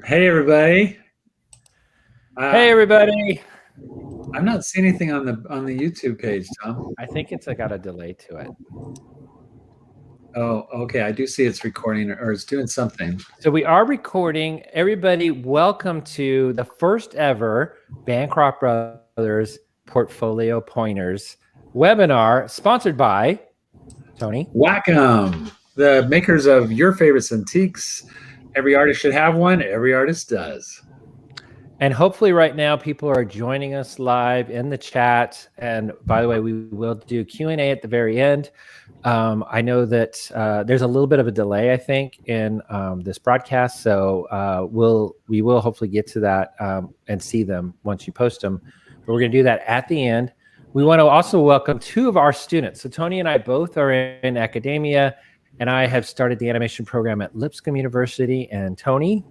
Hey everybody. Hey Uh, everybody. I'm not seeing anything on the YouTube page, Tom. I think it's got a delay to it. Oh, okay. I do see it's recording or it's doing something. So we are recording. Everybody, welcome to the first ever Bancroft Brothers Portfolio Pointers webinar sponsored by Tony. Wacom, the makers of your favorite antiques. Every artist should have one. Every artist does. And hopefully right now people are joining us live in the chat. And by the way, we will do Q&A at the very end. I know that there's a little bit of a delay, I think, in this broadcast. So we will hopefully get to that and see them once you post them. But we're going to do that at the end. We want to also welcome two of our students. So Tony and I both are in academia, and I have started the animation program at Lipscomb University. And Tony?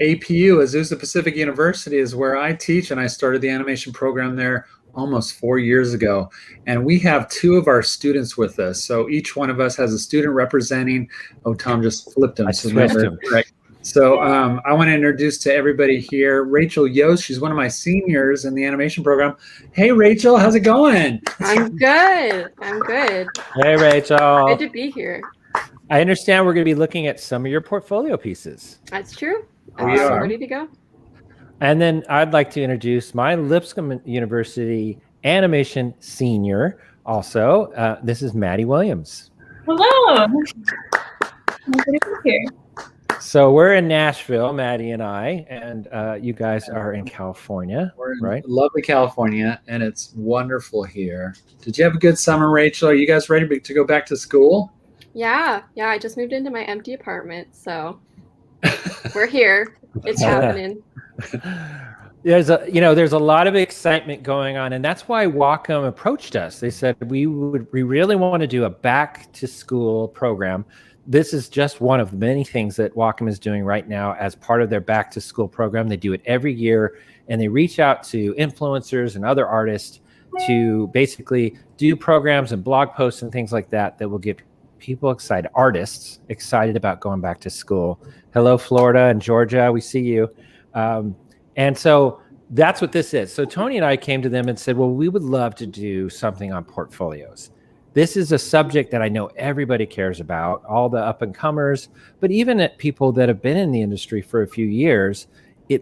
APU, Azusa Pacific University, is where I teach, and I started the animation program there almost 4 years ago. And we have two of our students with us. So each one of us has a student representing. Oh, Tom just flipped him. I switched him. Right. So I want to introduce to everybody here Rachel Yost. She's one of my seniors in the animation program. Hey, Rachel, how's it going? I'm good. I'm good. Hey, Rachel. Good to be here. I understand we're going to be looking at some of your portfolio pieces. That's true. We are ready to go. And then I'd like to introduce my Lipscomb University animation senior also. This is Maddie Williams. Hello. I'm good to be here. So we're in Nashville, Maddie and I, and you guys are in California, We're in right? lovely California, and it's wonderful here. Did you have a good summer, Rachel? Are you guys ready to go back to school? Yeah. I just moved into my empty apartment, so we're here. It's happening. There's a lot of excitement going on, and that's why Wacom approached us. They said we really want to do a back to school program. This is just one of many things that Wacom is doing right now as part of their back to school program. They do it every year, and they reach out to influencers and other artists to basically do programs and blog posts and things like that will get people excited, artists excited about going back to school. Hello, Florida and Georgia, we see you. And so that's what this is. So Tony and I came to them and said, well, we would love to do something on portfolios. This is a subject that I know everybody cares about, all the up and comers, but even at people that have been in the industry for a few years,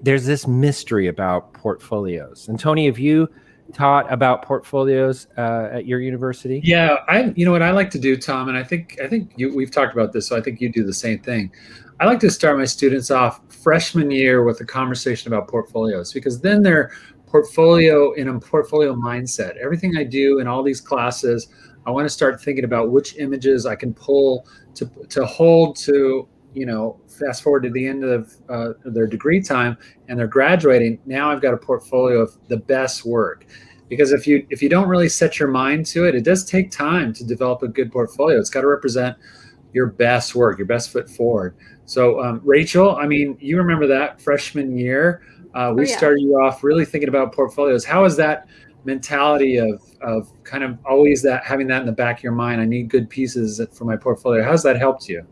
there's this mystery about portfolios. And Tony, have you taught about portfolios at your university? Yeah, you know what I like to do, Tom, and I think we've talked about this, so I think you do the same thing. I like to start my students off freshman year with a conversation about portfolios, because then they're in a portfolio mindset. Everything I do in all these classes, I want to start thinking about which images I can pull to hold to, fast forward to the end of their degree time and they're graduating. Now I've got a portfolio of the best work. Because if you don't really set your mind to it, it does take time to develop a good portfolio. It's got to represent your best work, your best foot forward. So Rachel, I mean, you remember that freshman year, we started you off really thinking about portfolios. How is that mentality of kind of always having that in the back of your mind? I need good pieces for my portfolio. How's that helped you?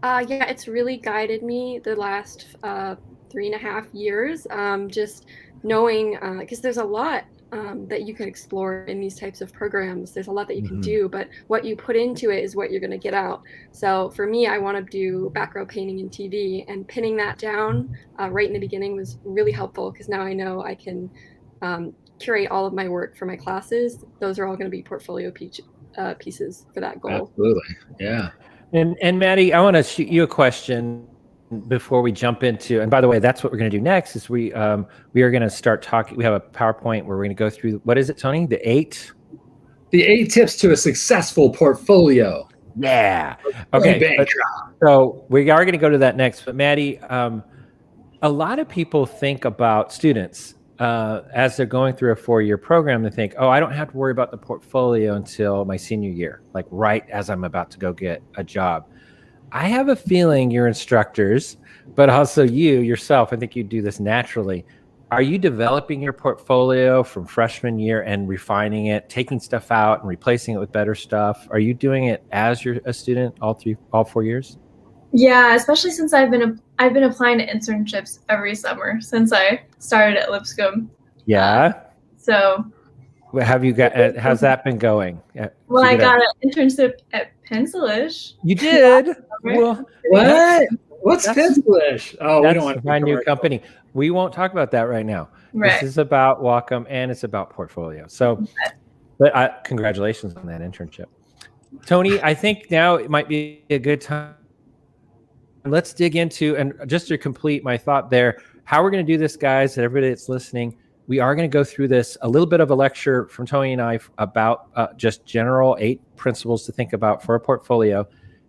Yeah, it's really guided me the last 3.5 years. Just knowing, because there's a lot that you can explore in these types of programs. There's a lot that you can do, but what you put into it is what you're going to get out. So for me, I want to do background painting in TV, and pinning that down right in the beginning was really helpful, because now I know I can curate all of my work for my classes. Those are all going to be portfolio pieces for that goal. Absolutely, yeah. And Maddie, I want to shoot you a question before we jump into, and by the way, that's what we're going to do next, is we are going to start talking. We have a PowerPoint where we're going to go through, what is it, Tony? The eight tips to a successful portfolio. Yeah. Okay. So we are going to go to that next. But Maddie, a lot of people think about students as they're going through a 4-year program. They think, oh, I don't have to worry about the portfolio until my senior year, like right as I'm about to go get a job. I have a feeling your instructors, but also you yourself, I think you do this naturally. Are you developing your portfolio from freshman year and refining it, taking stuff out and replacing it with better stuff? Are you doing it as you're a student all 4 years? Yeah, especially since I've been applying to internships every summer since I started at Lipscomb. Yeah. So, Have you got? How's that been going? well, Did I you get got an internship at Pencilish. You did. Well, What? What's That's- Pencilish? Oh, we don't want That's to my new company. We won't talk about that right now. right. This is about Wacom and it's about portfolio. So, but congratulations on that internship, Tony. I think now it might be a good time. Let's dig into, and just to complete my thought there, how we're going to do this, guys, and everybody that's listening. We are going to go through this, a little bit of a lecture from Tony and I about just general 8 principles to think about for a portfolio.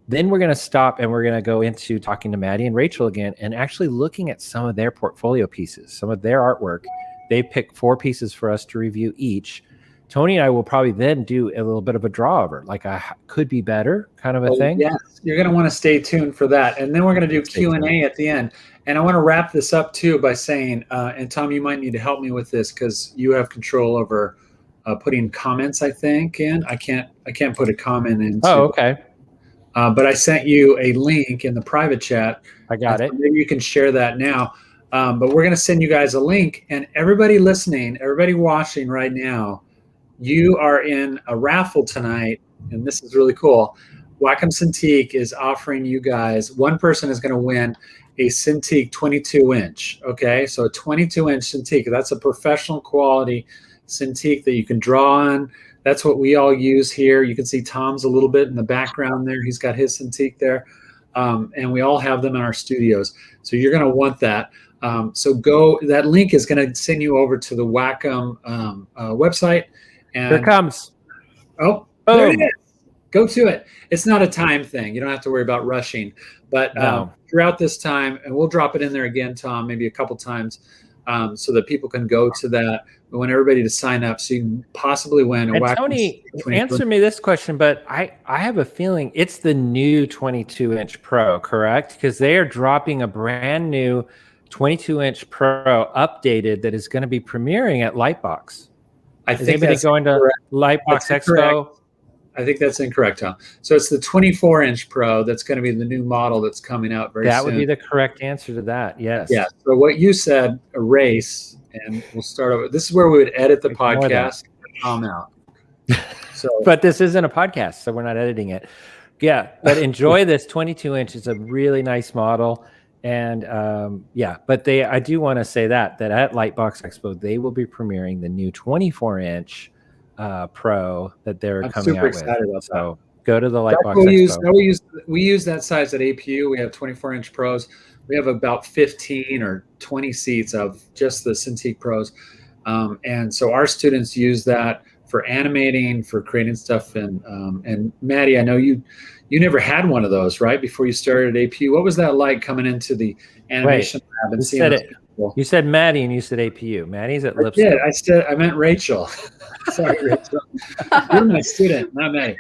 Then we're going to stop and we're going to go into talking to Maddie and Rachel again and actually looking at some of their portfolio pieces, some of their artwork. They picked 4 pieces for us to review each. Tony and I will probably then do a little bit of a draw over, like a could be better kind of a thing. Yes, you're going to want to stay tuned for that. And then we're going to do Q&A at the end. And I want to wrap this up too by saying, and Tom, you might need to help me with this because you have control over putting comments, I think, in. I can't put a comment in. Oh, okay. But I sent you a link in the private chat. I got it. Maybe you can share that now. But we're going to send you guys a link. And everybody listening, everybody watching right now, you are in a raffle tonight, and this is really cool. Wacom Cintiq is offering you guys, one person is going to win a Cintiq 22-inch, okay? So a 22-inch Cintiq, that's a professional quality Cintiq that you can draw on. That's what we all use here. You can see Tom's a little bit in the background there. He's got his Cintiq there. And we all have them in our studios. So you're going to want that. So that link is going to send you over to the Wacom website. And here it comes. Oh, there it is. Go to it. It's not a time thing. You don't have to worry about rushing. But throughout this time, and we'll drop it in there again, Tom, maybe a couple times, so that people can go to that. We want everybody to sign up so you can possibly win a Wacom. Tony, answer me this question, but I have a feeling it's the new 22-inch Pro, correct? Because they are dropping a brand new 22-inch Pro updated that is going to be premiering at Lightbox. Is anybody going to Lightbox Expo? I think that's incorrect, Tom. So it's the 24-inch Pro that's going to be the new model that's coming out very soon. That would be the correct answer to that, yes. Yeah, so what you said, erase, and we'll start over. This is where we would edit the podcast and Tom out. So, but this isn't a podcast, so we're not editing it. Yeah, but enjoy this 22-inch. It's a really nice model. And but I do want to say that at Lightbox Expo, they will be premiering the new 24-inch Pro that they're coming out with. I'm super excited about that. Go to the Lightbox Expo. We use that size at APU. We have 24-inch Pros. We have about 15 or 20 seats of just the Cintiq Pros. And so our students use that for animating, for creating stuff. And Maddie, I know you never had one of those, right? Before you started at APU. What was that like coming into the animation lab and seeing it? You said Maddie and you said APU. Maddie's at Lipscomb. Yeah, I meant Rachel. Sorry, Rachel. You're my student, not Maddie.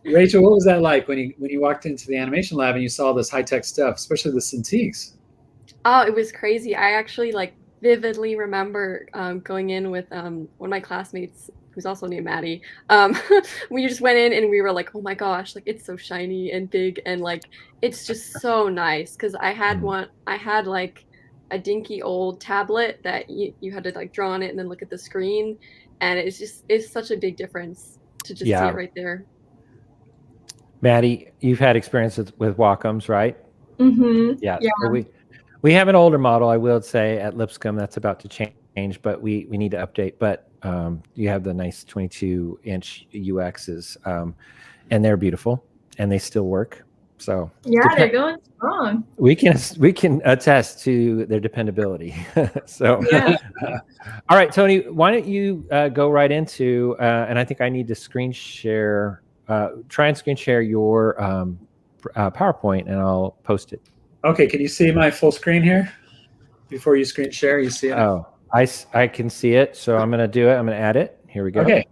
Rachel, what was that like when you walked into the animation lab and you saw this high-tech stuff, especially the Cintiqs? Oh, it was crazy. I actually vividly remember going in with one of my classmates who's also named Maddie. We just went in and we were like, oh my gosh, it's so shiny and big and it's just so nice. Because I had a dinky old tablet that you had to draw on it and then look at the screen, and it's such a big difference to just see it right there. Maddie, you've had experiences with Wacoms, right? Mm-hmm. Yeah. So we have an older model, I will say, at Lipscomb that's about to change, but we need to update. But you have the nice 22-inch UXs, and they're beautiful, and they still work. So they're going strong. We can attest to their dependability. So, all right, Tony, why don't you go right into? And I think I need to screen share. Try and screen share your PowerPoint, and I'll post it. Okay, can you see my full screen here? Before you screen share, you see it? Oh, I can see it. So I'm going to do it. I'm going to add it. Here we go. Okay.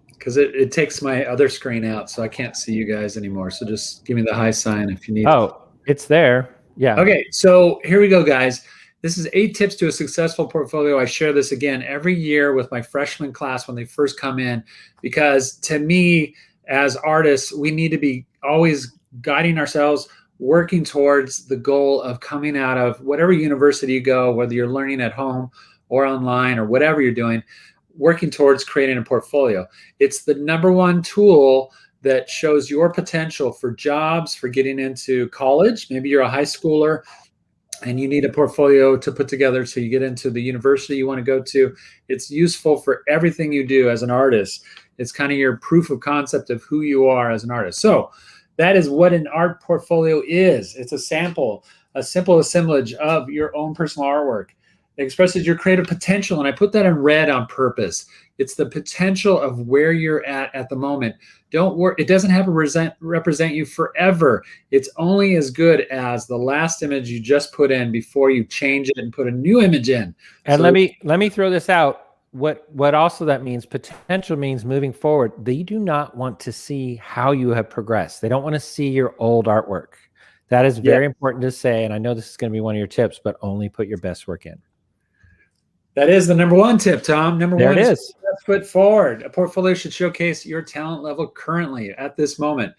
Because it takes my other screen out, so I can't see you guys anymore. So just give me the high sign if you need. Oh, it's there. Yeah. Okay, so here we go, guys. This is 8 tips to a successful portfolio. I share this again every year with my freshman class when they first come in, because to me, as artists, we need to be always guiding ourselves, working towards the goal of coming out of whatever university you go, whether you're learning at home or online or whatever you're doing, working towards creating a portfolio. It's the number one tool that shows your potential for jobs, for getting into college. Maybe you're a high schooler and you need a portfolio to put together so you get into the university you want to go to. It's useful for everything you do as an artist. It's kind of your proof of concept of who you are as an artist. So that is what an art portfolio is. It's a sample, a simple assemblage of your own personal artwork. It expresses your creative potential, and I put that in red on purpose. It's the potential of where you're at the moment. Don't worry, it doesn't have to represent you forever. It's only as good as the last image you just put in before you change it and put a new image in. And So let me throw this out. What also that means, potential means moving forward. They do not want to see how you have progressed. They don't want to see your old artwork. That is very important to say. And I know this is going to be one of your tips, but only put your best work in. that is the number one tip, Tom. Number There one it is is. put your best foot forward. A portfolio should showcase your talent level currently at this moment.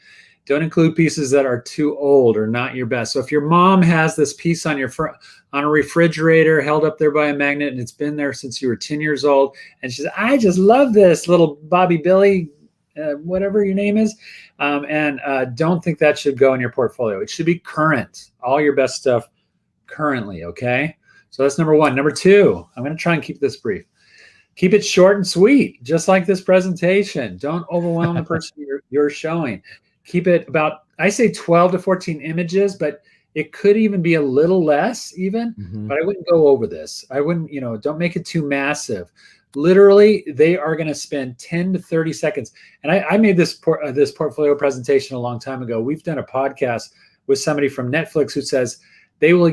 Don't include pieces that are too old or not your best. So if your mom has this piece on on a refrigerator held up there by a magnet, and it's been there since you were 10 years old, and she says, I just love this little Bobby Billy, whatever your name is, don't think that should go in your portfolio. It should be current. All your best stuff currently, okay? So that's number one. Number two, I'm going to try and keep this brief. Keep it short and sweet, just like this presentation. Don't overwhelm the person you're showing. Keep it about, I say 12 to 14 images, but it could even be a little less even, but I wouldn't go over this. I wouldn't, don't make it too massive. Literally, they are going to spend 10 to 30 seconds. And I made this portfolio presentation a long time ago. We've done a podcast with somebody from Netflix who says they will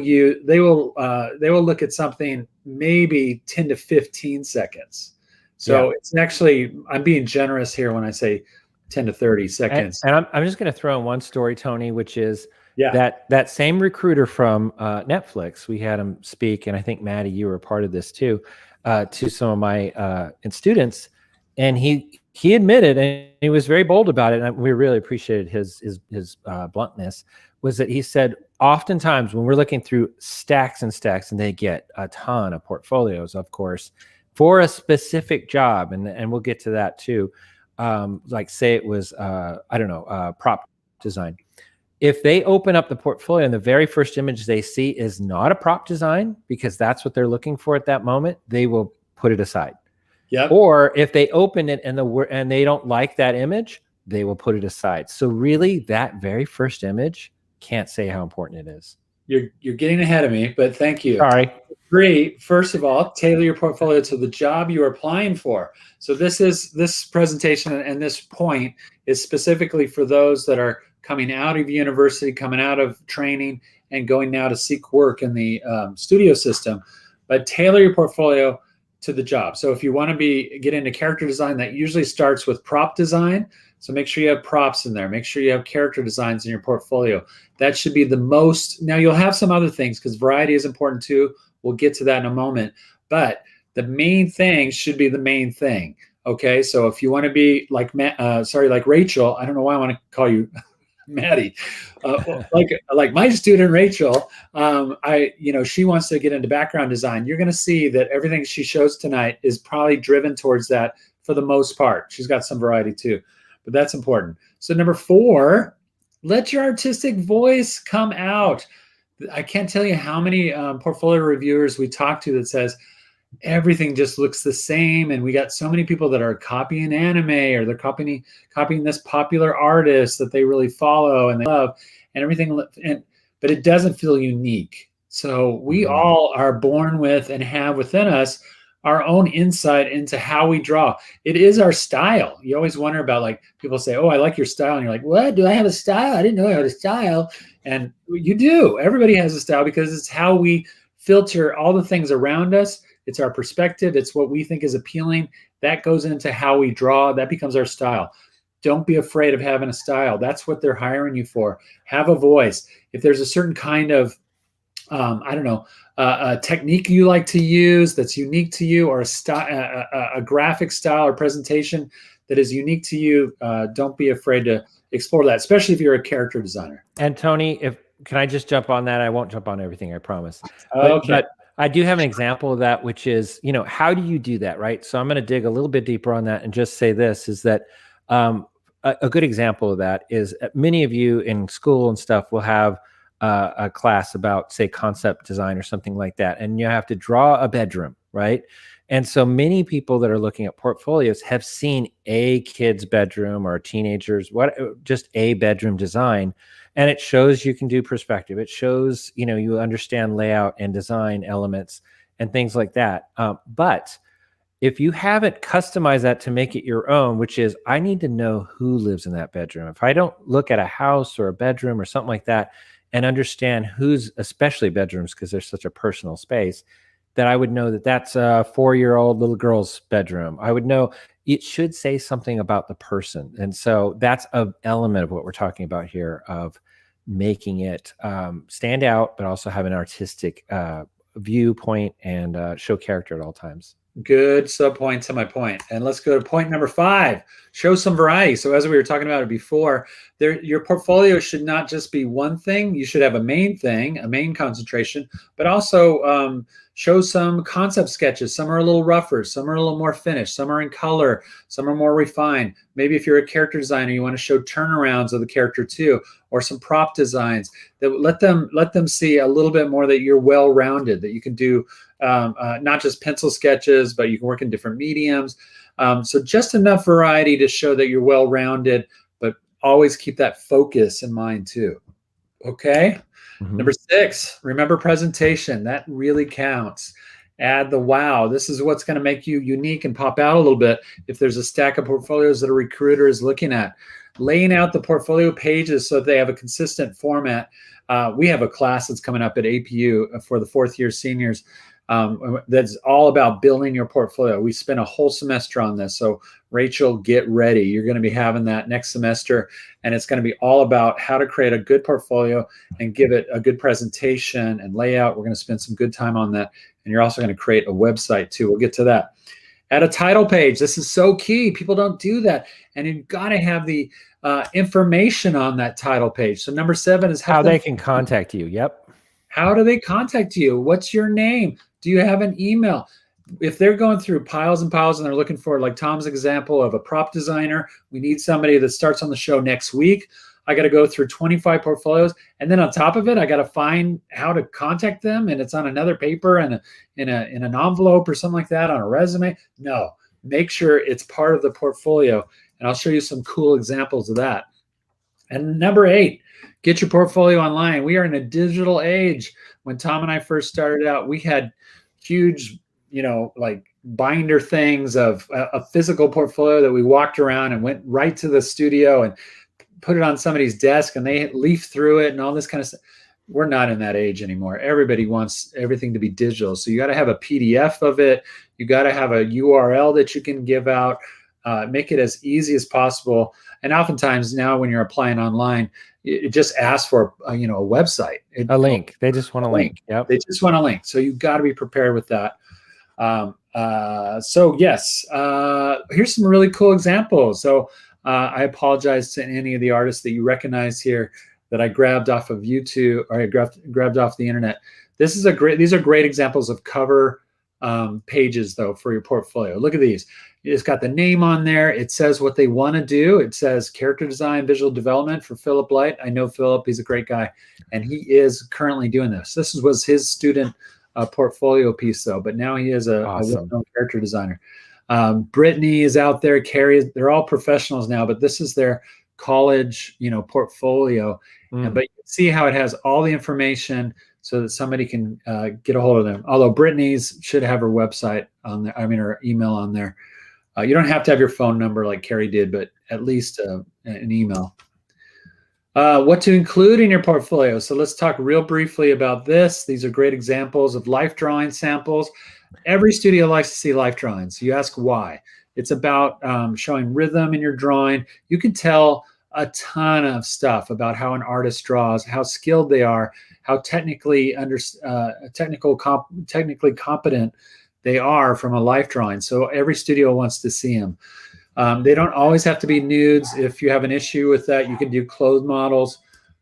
look at something maybe 10 to 15 seconds. So it's actually, I'm being generous here when I say 10 to 30 seconds. And I'm just going to throw in one story, Tony, which is that same recruiter from Netflix. We had him speak, and I think Maddie, you were a part of this too, to some of my students, and he admitted, and he was very bold about it, and we really appreciated his bluntness. Was that he said, oftentimes when we're looking through stacks and stacks, and they get a ton of portfolios, of course, for a specific job, and we'll get to that too. Like say it was, prop design. If they open up the portfolio and the very first image they see is not a prop design, because that's what they're looking for at that moment, they will put it aside. Yeah. Or if they open it and they don't like that image, they will put it aside. So really, that very first image can't say how important it is. You're getting ahead of me, but thank you. Sorry. Three, first of all, tailor your portfolio to the job you're applying for. So this presentation and this point is specifically for those that are coming out of university, coming out of training, and going now to seek work in the studio system. But tailor your portfolio to the job. So if you want to get into character design, that usually starts with prop design. So make sure you have props in there. Make sure you have character designs in your portfolio. That should be the most. Now you'll have some other things because variety is important too. We'll get to that in a moment. But the main thing should be the main thing. Okay. So if you want to be like Rachel, I don't know why I want to call you Maddie, like my student Rachel, she wants to get into background design. You're going to see that everything she shows tonight is probably driven towards that for the most part. She's got some variety too, but that's important. So number 4, let your artistic voice come out. I can't tell you how many portfolio reviewers we talk to that says everything just looks the same, and we got so many people that are copying anime, or they're copying this popular artist that they really follow and they love, and everything, but it doesn't feel unique. So we all are born with and have within us our own insight into how we draw. It is our style. You always wonder about, like, people say, oh, I like your style, and you're like, what? Do I have a style? I didn't know I had a style. And you do. Everybody has a style because it's how we filter all the things around us. It's our perspective. It's what we think is appealing. That goes into how we draw. That becomes our style. Don't be afraid of having a style. That's what they're hiring you for. Have a voice. If there's a certain kind of, a technique you like to use that's unique to you, or a graphic style or presentation that is unique to you, don't be afraid to explore that, especially if you're a character designer. And Tony, can I just jump on that? I won't jump on everything, I promise. Okay. But I do have an example of that, which is, how do you do that, right? So I'm going to dig a little bit deeper on that and just say this, is that a good example of that is many of you in school and stuff will have a class about, say, concept design or something like that. And you have to draw a bedroom, right? And so many people that are looking at portfolios have seen a kid's bedroom or teenagers, just a bedroom design. And it shows you can do perspective. It shows, you understand layout and design elements and things like that. But if you haven't customized that to make it your own, which is, I need to know who lives in that bedroom. If I don't look at a house or a bedroom or something like that and understand who's, especially bedrooms, because there's such a personal space, that I would know that that's a 4-year-old little girl's bedroom. I would know it should say something about the person. And so that's an element of what we're talking about here, of making it stand out, but also have an artistic viewpoint and show character at all times. Good sub point to my point. And let's go to point number 5, show some variety. So as we were talking about it before, your portfolio should not just be one thing. You should have a main thing, a main concentration, but also show some concept sketches. Some are a little rougher, some are a little more finished, some are in color, some are more refined. Maybe if you're a character designer, you want to show turnarounds of the character too, or some prop designs that let them see a little bit more that you're well-rounded, that you can do not just pencil sketches, but you can work in different mediums. So just enough variety to show that you're well-rounded, but always keep that focus in mind too. Okay. Mm-hmm. Number 6, remember presentation. That really counts. Add the wow. This is what's going to make you unique and pop out a little bit if there's a stack of portfolios that a recruiter is looking at. Laying out the portfolio pages so that they have a consistent format. We have a class that's coming up at APU for the 4th year seniors that's all about building your portfolio. We spent a whole semester on this. So Rachel, get ready. You're going to be having that next semester, and it's going to be all about how to create a good portfolio and give it a good presentation and layout. We're going to spend some good time on that. And you're also going to create a website too. We'll get to that. Add a title page. This is so key. People don't do that. And you've got to have the information on that title page. So number 7 is how they can contact you. Yep. How do they contact you? What's your name? Do you have an email? If they're going through piles and piles and they're looking for, like Tom's example of a prop designer, we need somebody that starts on the show next week. I got to go through 25 portfolios. And then on top of it, I got to find how to contact them. And it's on another paper and in an envelope or something like that, on a resume. No, make sure it's part of the portfolio. And I'll show you some cool examples of that. And number 8, get your portfolio online. We are in a digital age. When Tom and I first started out, we had huge, like binder things of a physical portfolio that we walked around and went right to the studio and put it on somebody's desk and they leaf through it and all this kind of stuff. We're not in that age anymore. Everybody wants everything to be digital. So you got to have a PDF of it. You got to have a URL that you can give out. Make it as easy as possible. And oftentimes now when you're applying online, it just asks for a website. A link. They just want a link. Yep. They just want a link. So you've got to be prepared with that. So yes, here's some really cool examples. So I apologize to any of the artists that you recognize here that I grabbed off of YouTube or I grabbed off the internet. These are great examples of cover pages though for your portfolio. Look at these. It's got the name on there. It says what they want to do. It says character design, visual development for Philip Light. I know Philip, he's a great guy, and he is currently doing this. This was his student portfolio piece though, but now he is a well-known character designer. Brittany is out there, Carrie, they're all professionals now, but this is their college, portfololio. But you can see how it has all the information so that somebody can get a hold of them. Although Brittany's should have her website on there, her email on there. You don't have to have your phone number like Carrie did, but at least an email. What to include in your portfolio. So let's talk real briefly about this. These are great examples of life drawing samples. Every studio likes to see life drawings. You ask why. It's about showing rhythm in your drawing. You can tell a ton of stuff about how an artist draws, how skilled they are, how technically competent they are from a life drawing. So every studio wants to see them. They don't always have to be nudes. If you have an issue with that, you can do clothed models.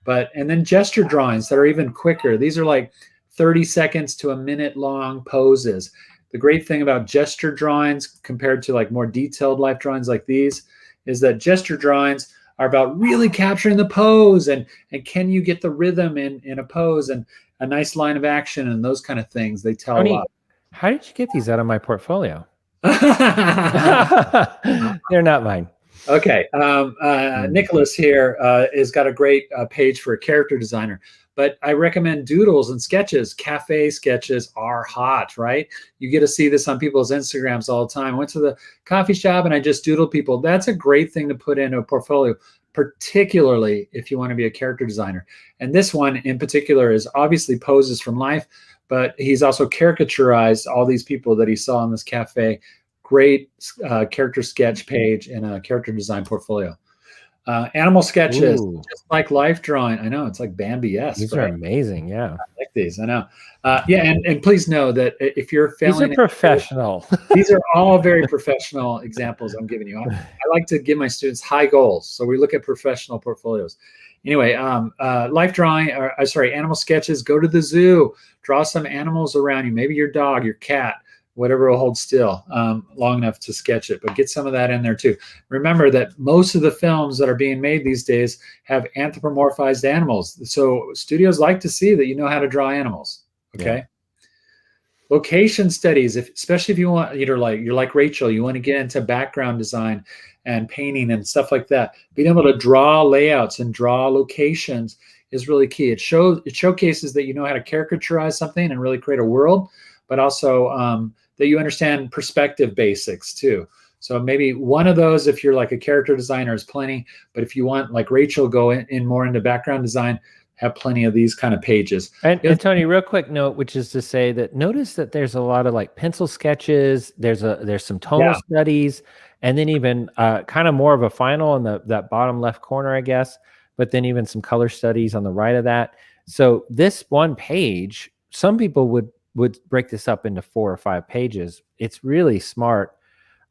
And then gesture drawings that are even quicker. These are like 30 seconds to a minute long poses. The great thing about gesture drawings compared to like more detailed life drawings like these is that gesture drawings are about really capturing the pose and can you get the rhythm in a pose and a nice line of action and those kind of things. They tell Tony, a lot. how did you get these out of my portfolio? They're not mine. Okay. Nicholas here has got a great page for a character designer, but I recommend doodles and sketches. Cafe sketches are hot, right? You get to see this on people's Instagrams all the time. I went to the coffee shop and I just doodled people. That's a great thing to put into a portfolio, particularly if you want to be a character designer. And this one in particular is obviously poses from life, but he's also caricaturized all these people that he saw in this cafe. Great character sketch page in a character design portfolio. Animal sketches, just like life drawing. I know, it's like Bambi-esque. These are amazing. Yeah. I like these. I know. And please know that if you're failing, these are professional. These are all very professional examples I'm giving you. I like to give my students high goals. So we look at professional portfolios. Anyway, life drawing, animal sketches, go to the zoo, draw some animals around you, maybe your dog, your cat, whatever will hold still long enough to sketch it, but get some of that in there too. Remember that most of the films that are being made these days have anthropomorphized animals. So studios like to see that you know how to draw animals, okay? Yeah. Location studies, especially if you want, you're like Rachel, you want to get into background design and painting and stuff like that. Being able to draw layouts and draw locations is really key. It showcases that you know how to caricaturize something and really create a world, but also that you understand perspective basics too. So maybe one of those, if you're like a character designer, is plenty. But if you want, like Rachel, go in more into background design, have plenty of these kind of pages. And Tony, real quick note, which is to say that notice that there's a lot of like pencil sketches. There's some tonal studies, and then even kind of more of a final in that bottom left corner, I guess. But then even some color studies on the right of that. So this one page, some people would break this up into 4 or 5 pages. It's really smart.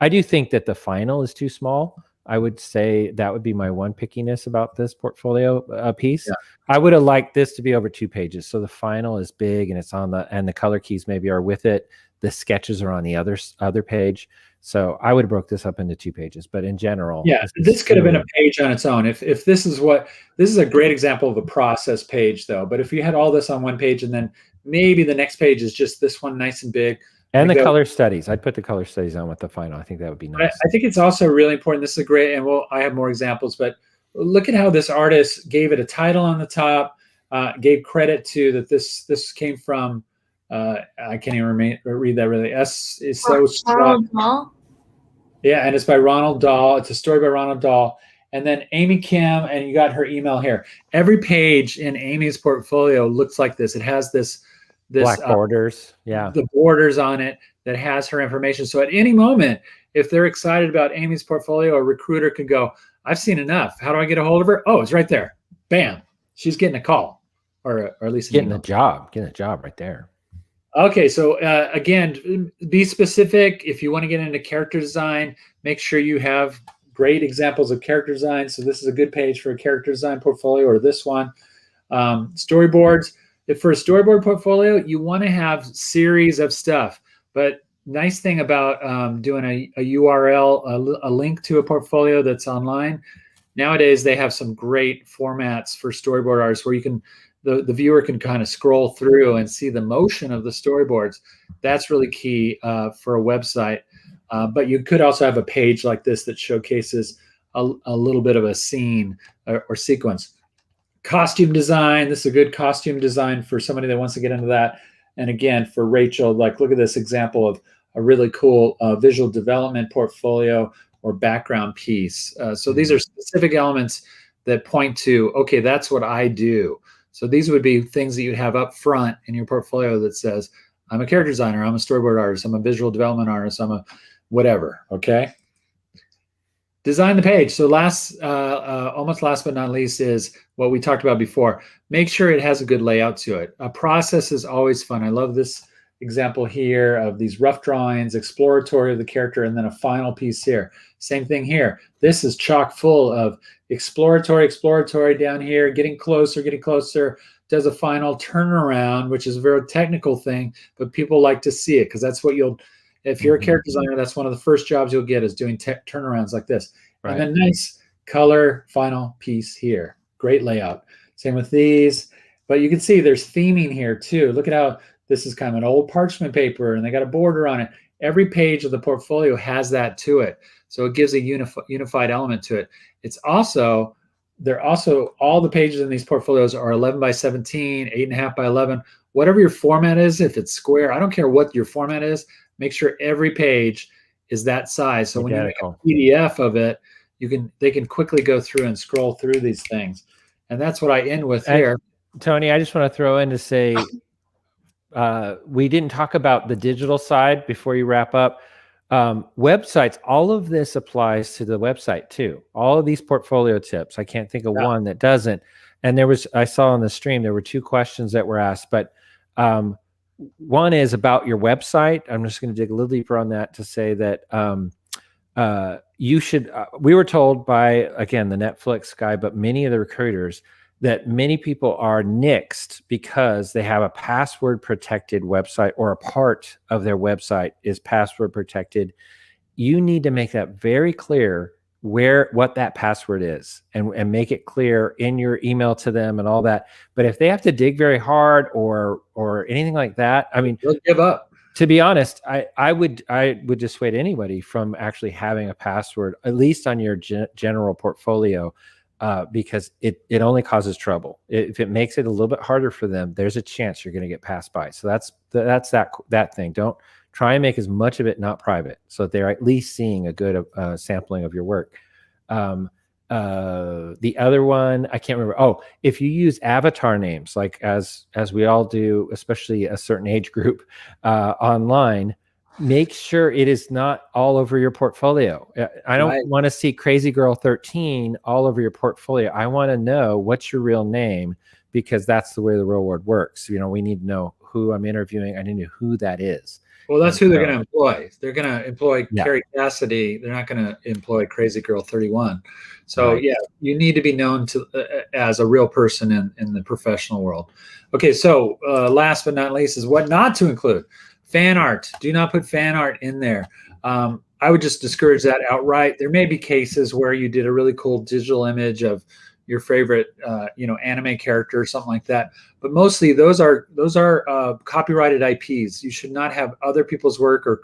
I do think that the final is too small. I would say that would be my one pickiness about this portfolio piece. Yeah. I would have liked this to be over 2 pages. So the final is big and it's on and the color keys maybe are with it. The sketches are on the other page. So I would have broke this up into 2 pages, but in general. Yeah, this could have been a page on its own. If this is a great example of a process page though. But if you had all this on one page and then maybe the next page is just this one nice and big. And the color studies. I'd put the color studies on with the final. I think that would be nice. I think it's also really important. This is great. And I have more examples, but look at how this artist gave it a title on the top, gave credit to that this came from, I can't even read that really. S is so strong. Yeah, and it's by Ronald Dahl. It's a story by Ronald Dahl. And then Amy Kim, and you got her email here. Every page in Amy's portfolio looks like this. It has this black borders, the borders on it that has her information. So at any moment, if they're excited about Amy's portfolio, a recruiter could go, I've seen enough. How do I get a hold of her? Oh, it's right there. Bam. She's getting a call, or at least getting a job right there. Okay, so again, be specific. If you want to get into character design, make sure you have great examples of character design. So this is a good page for a character design portfolio, or this one. Storyboards. If for a storyboard portfolio, you want to have series of stuff. But nice thing about doing a URL, a link to a portfolio that's online, nowadays they have some great formats for storyboard artists where you can, the viewer can kind of scroll through and see the motion of the storyboards. That's really key for a website. But you could also have a page like this that showcases a little bit of a scene or sequence. Costume design. This is a good costume design for somebody that wants to get into that. And again, for Rachel, like look at this example of a really cool visual development portfolio or background piece. So these are specific elements that point to, okay, that's what I do. So these would be things that you'd have up front in your portfolio that says, I'm a character designer, I'm a storyboard artist, I'm a visual development artist, I'm a whatever, okay? Design the page. So almost last but not least is what we talked about before. Make sure it has a good layout to it. A process is always fun. I love this example here of these rough drawings, exploratory of the character, and then a final piece here. Same thing here. This is chock full of exploratory down here, getting closer, does a final turnaround, which is a very technical thing, but people like to see it because that's what if you're a character designer, that's one of the first jobs you'll get is doing turnarounds like this. Right. And then nice color final piece here. Great layout. Same with these, but you can see there's theming here too. Look at how this is kind of an old parchment paper and they got a border on it. Every page of the portfolio has that to it. So it gives a unified element to it. All the pages in these portfolios are 11 by 17, 8.5 by 11, whatever your format is. If it's square, I don't care what your format is, make sure every page is that size. So when you make a PDF of it, they can quickly go through and scroll through these things. And that's what I end with here. Tony, I just want to throw in to say, we didn't talk about the digital side before you wrap up. Websites, all of this applies to the website too. All of these portfolio tips. I can't think of one that doesn't. And I saw on the stream, there were 2 questions that were asked, but one is about your website. I'm just going to dig a little deeper on that to say that you should, we were told by, again, the Netflix guy, but many of the recruiters, that many people are nixed because they have a password protected website or a part of their website is password protected. You need to make that very clear what that password is and make it clear in your email to them and all that. But if they have to dig very hard or anything like that, I mean, they'll give up. To be honest, I would dissuade anybody from actually having a password, at least on your general portfolio. Because it only causes trouble. If it makes it a little bit harder for them, there's a chance you're going to get passed by. So that's that thing. Don't try and make as much of it not private, so that they're at least seeing a good sampling of your work. The other one I can't remember. Oh, if you use avatar names, like as we all do, especially a certain age group online. Make sure it is not all over your portfolio. I don't want to see Crazy Girl 13 all over your portfolio. I want to know what's your real name, because that's the way the real world works. We need to know who I'm interviewing. I need to know who that is. Well, that's who they're going to employ. They're going to employ Carrie Cassidy. They're not going to employ Crazy Girl 31. So you need to be known as a real person in the professional world. Okay, so last but not least is what not to include. Fan art. Do not put fan art in there. I would just discourage that outright. There may be cases where you did a really cool digital image of your favorite, anime character or something like that. But mostly those are copyrighted IPs. You should not have other people's work or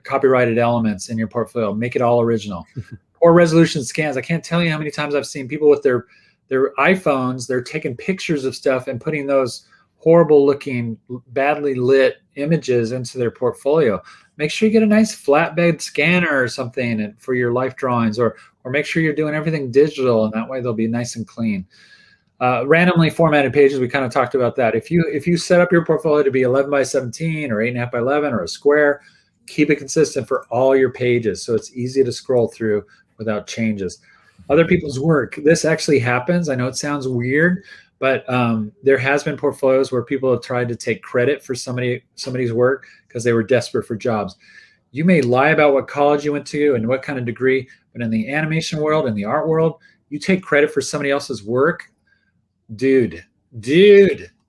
copyrighted elements in your portfolio. Make it all original. Poor resolution scans. I can't tell you how many times I've seen people with their iPhones. They're taking pictures of stuff and putting those horrible looking, badly lit images into their portfolio. Make sure you get a nice flatbed scanner or something for your life drawings, or make sure you're doing everything digital, and that way they'll be nice and clean. Randomly formatted pages, we kind of talked about that. If you set up your portfolio to be 11 by 17 or 8.5 by 11 or a square, keep it consistent for all your pages so it's easy to scroll through without changes. Other people's work. This actually happens. I know it sounds weird, but there has been portfolios where people have tried to take credit for somebody's work because they were desperate for jobs. You may lie about what college you went to and what kind of degree, but in the animation world, in the art world, you take credit for somebody else's work, dude.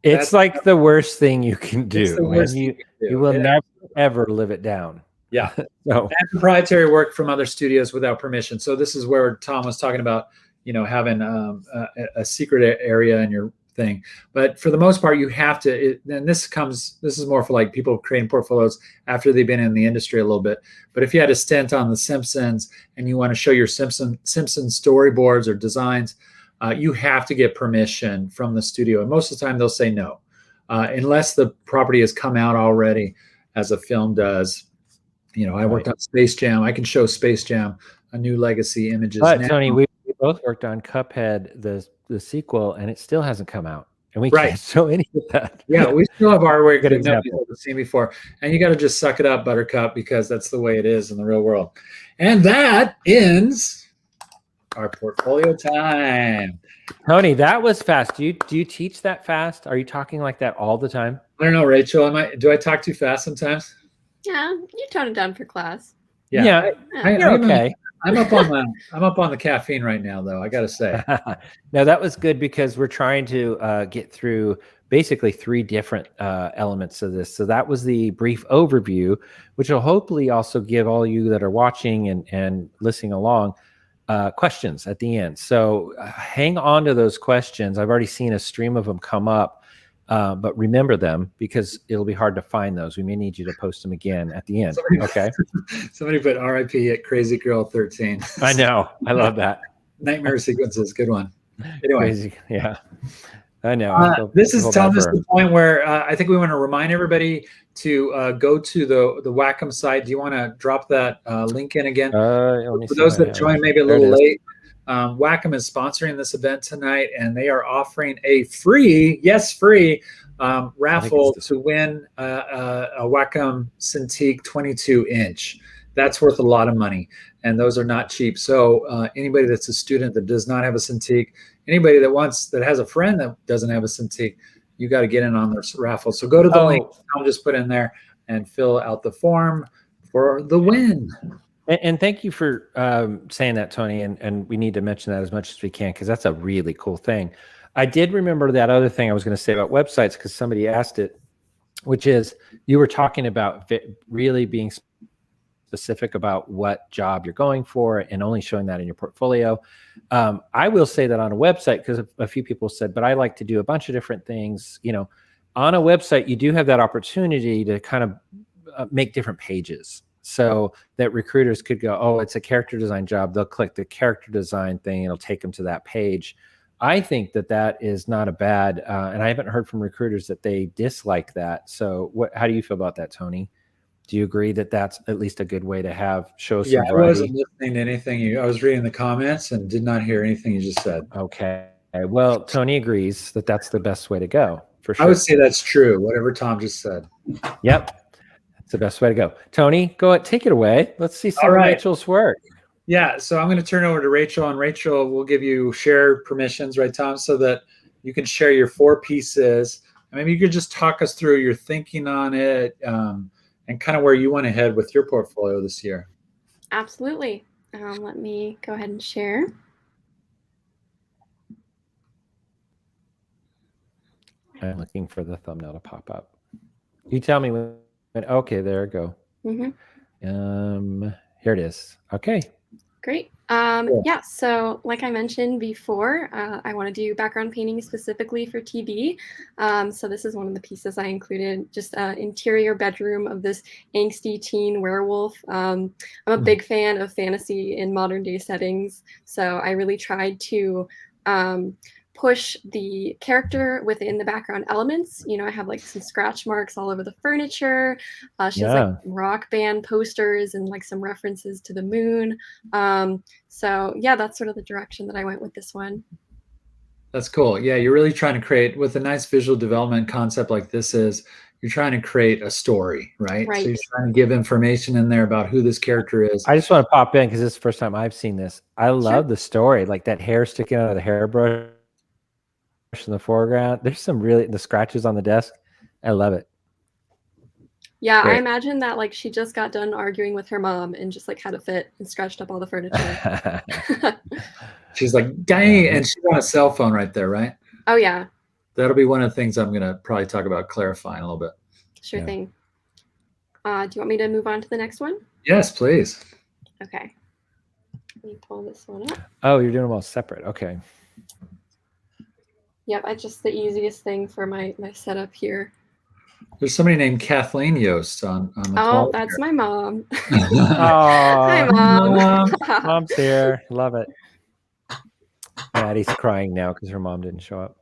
It's like the worst thing you can do. You will never, ever live it down. Yeah. And proprietary work from other studios without permission. So this is where Tom was talking about, having a secret area in your thing. But for the most part, you have to, and this is more for like people creating portfolios after they've been in the industry a little bit. But if you had a stint on The Simpsons and you want to show your Simpson storyboards or designs, you have to get permission from the studio. And most of the time they'll say no, unless the property has come out already as a film does. I worked on Space Jam. I can show Space Jam, A New Legacy images. But now. Tony, we both worked on Cuphead, the sequel, and it still hasn't come out. And we can't show any of that. Yeah, we still have artwork that nobody's ever seen before. And you got to just suck it up, Buttercup, because that's the way it is in the real world. And that ends our portfolio time. Tony, that was fast. Do you teach that fast? Are you talking like that all the time? I don't know, Rachel. Do I talk too fast sometimes? Yeah, you tone it down for class. Yeah, you're okay. I'm up on the caffeine right now, though. I got to say. No, that was good because we're trying to get through basically 3 different elements of this. So that was the brief overview, which will hopefully also give all you that are watching and listening along questions at the end. So hang on to those questions. I've already seen a stream of them come up, but remember them because it'll be hard to find those. We may need you to post them again at the end. Okay. Somebody put RIP at Crazy Girl 13. I know. I love that. Nightmare sequences. Good one. Anyway. Crazy. Yeah. I know. This is Thomas, the point where I think we want to remind everybody to go to the Wacom site. Do you want to drop that link in again? For those that joined maybe a little late, Wacom is sponsoring this event tonight, and they are offering a free raffle to win a Wacom Cintiq 22-inch. That's worth a lot of money, and those are not cheap. So anybody that's a student that does not have a Cintiq, anybody that has a friend that doesn't have a Cintiq, you got to get in on this raffle. So go to the link I'll just put in there and fill out the form for the win. And thank you for saying that, Tony. And we need to mention that as much as we can because that's a really cool thing. I did remember that other thing I was going to say about websites because somebody asked it, which is you were talking about really being specific about what job you're going for and only showing that in your portfolio. I will say that on a website, because a few people said, but I like to do a bunch of different things. You know, on a website, you do have that opportunity to kind of make different pages so that recruiters could go, oh, it's a character design job. They'll click the character design thing. It'll take them to that page. I think that is not a bad, and I haven't heard from recruiters that they dislike that. So how do you feel about that, Tony? Do you agree that that's at least a good way to show some variety? I wasn't listening to anything. I was reading the comments and did not hear anything you just said. Okay. Well, Tony agrees that that's the best way to go, for sure. I would say that's true, whatever Tom just said. Yep. That's the best way to go. Tony, go ahead, take it away. Let's see some of Rachel's work. Yeah, so I'm going to turn over to Rachel, and Rachel will give you share permissions, right, Tom, so that you can share your 4 pieces. And maybe you could just talk us through your thinking on it, and kind of where you want to head with your portfolio this year. Absolutely. Let me go ahead and share. I'm looking for the thumbnail to pop up. You tell me when. Okay, there we go. Mm-hmm. Here it is. Okay. Great. Yeah, so like I mentioned before, I want to do background painting specifically for TV. So this is one of the pieces I included, just an interior bedroom of this angsty teen werewolf. I'm a big fan of fantasy in modern day settings, so I really tried to push the character within the background elements. You know, I have like some scratch marks all over the furniture. She has like rock band posters and like some references to the moon. So yeah, that's sort of the direction that I went with this one. That's cool. Yeah, you're really trying to create, with a nice visual development concept like this is, you're trying to create a story, right? So you're trying to give information in there about who this character is. I just want to pop in because this is the first time I've seen this. I love the story, like that hair sticking out of the hairbrush in the foreground. There's some the scratches on the desk. I love it. Yeah, great. I imagine that like she just got done arguing with her mom and just like had a fit and scratched up all the furniture. She's like, dang, and she's on a cell phone right there, right? Oh yeah. That'll be one of the things I'm gonna probably talk about clarifying a little bit. Sure thing. Do you want me to move on to the next one? Yes, please. Okay. Let me pull this one up. Oh, you're doing them all separate. Okay. Yep, it's just the easiest thing for my setup here. There's somebody named Kathleen Yost on the call. Oh, that's my mom. Hi, Mom. Mom's here. Love it. Maddie's crying now because her mom didn't show up.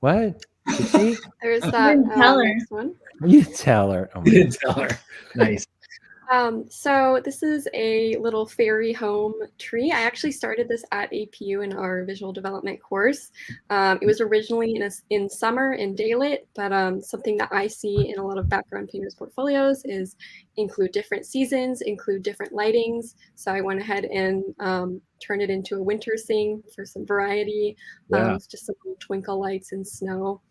What? Did she? There's that next one. You tell her. Oh, you didn't tell her. Nice. So this is a little fairy home tree. I actually started this at APU in our visual development course. It was originally in summer in daylit, but something that I see in a lot of background painters' portfolios is include different seasons, include different lightings. So I went ahead and turned it into a winter scene for some variety. Just some twinkle lights and snow.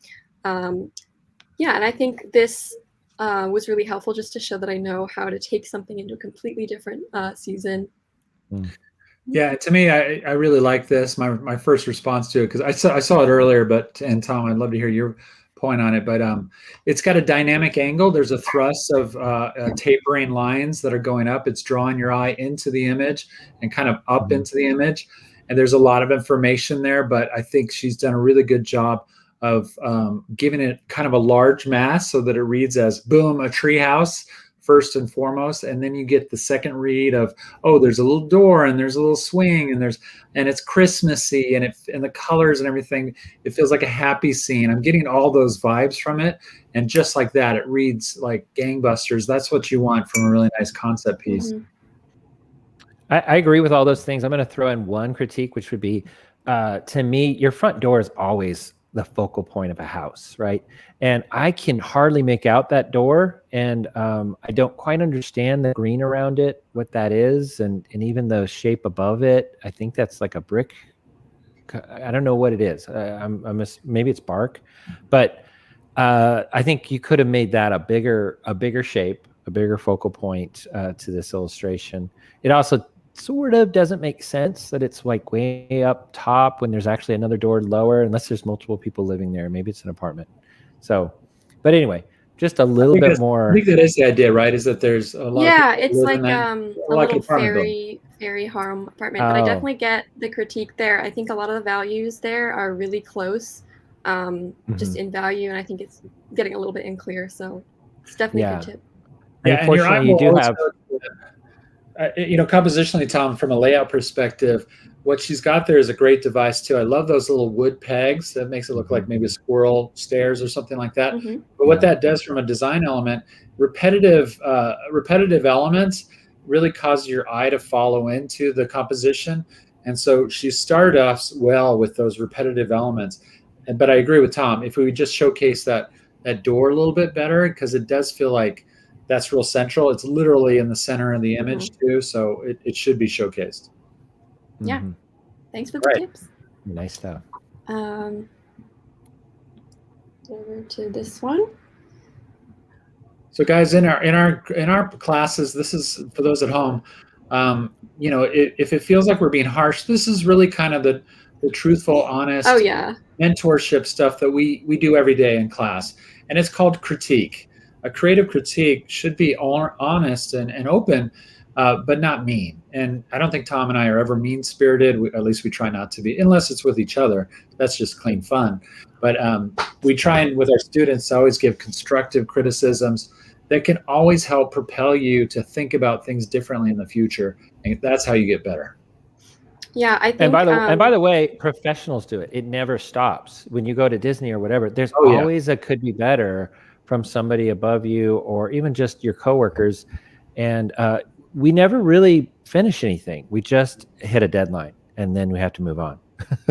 Yeah, and I think this was really helpful just to show that I know how to take something into a completely different season. Yeah, to me, I really like this. My first response to it, because I saw it earlier, and Tom, I'd love to hear your point on it. But it's got a dynamic angle. There's a thrust of tapering lines that are going up. It's drawing your eye into the image and kind of up into the image. And there's a lot of information there, but I think she's done a really good job of giving it kind of a large mass so that it reads as boom, a treehouse first and foremost, and then you get the second read of, oh, there's a little door and there's a little swing and it's Christmassy and the colors and everything. It feels like a happy scene. I'm getting all those vibes from it, and just like that, it reads like gangbusters. That's what you want from a really nice concept piece. I agree with all those things. I'm going to throw in one critique, which would be, to me, your front door is always the focal point of a house, right? And I can hardly make out that door, and I don't quite understand the green around it, what that is, and even the shape above it. I think that's like a brick. I don't know what it is. Maybe it's bark, but I think you could have made that a bigger shape, a bigger focal point to this illustration. It also sort of doesn't make sense that it's like way up top when there's actually another door lower, unless there's multiple people living there. Maybe it's an apartment. So, but anyway, just a little bit more. I think that is the idea, right? Is that there's a lot. Yeah, of it's like a little building. fairy home apartment. But I definitely get the critique there. I think a lot of the values there are really close, just in value, and I think it's getting a little bit unclear. So it's definitely a good tip. Yeah, and unfortunately, you do have. Compositionally, Tom, from a layout perspective, what she's got there is a great device too. I love those little wood pegs. That makes it look like maybe a squirrel stairs or something like that. But what that does from a design element, repetitive elements really cause your eye to follow into the composition. And so she started off well with those repetitive elements. But I agree with Tom. If we would just showcase that door a little bit better, because it does feel like that's real central. It's literally in the center of the image too, so it should be showcased. Yeah. Thanks for the tips. Nice stuff. Over to this one. So guys, in our classes, this is for those at home. If it feels like we're being harsh, this is really kind of the truthful, honest mentorship stuff that we do every day in class, and it's called critique. A creative critique should be honest and open, but not mean. And I don't think Tom and I are ever mean-spirited. At least we try not to be, unless it's with each other. That's just clean fun. But we try and, with our students, always give constructive criticisms that can always help propel you to think about things differently in the future. And that's how you get better. Yeah, I think. And by the way, professionals do it. It never stops. When you go to Disney or whatever, there's always a could be better from somebody above you, or even just your coworkers. And we never really finish anything. We just hit a deadline, and then we have to move on.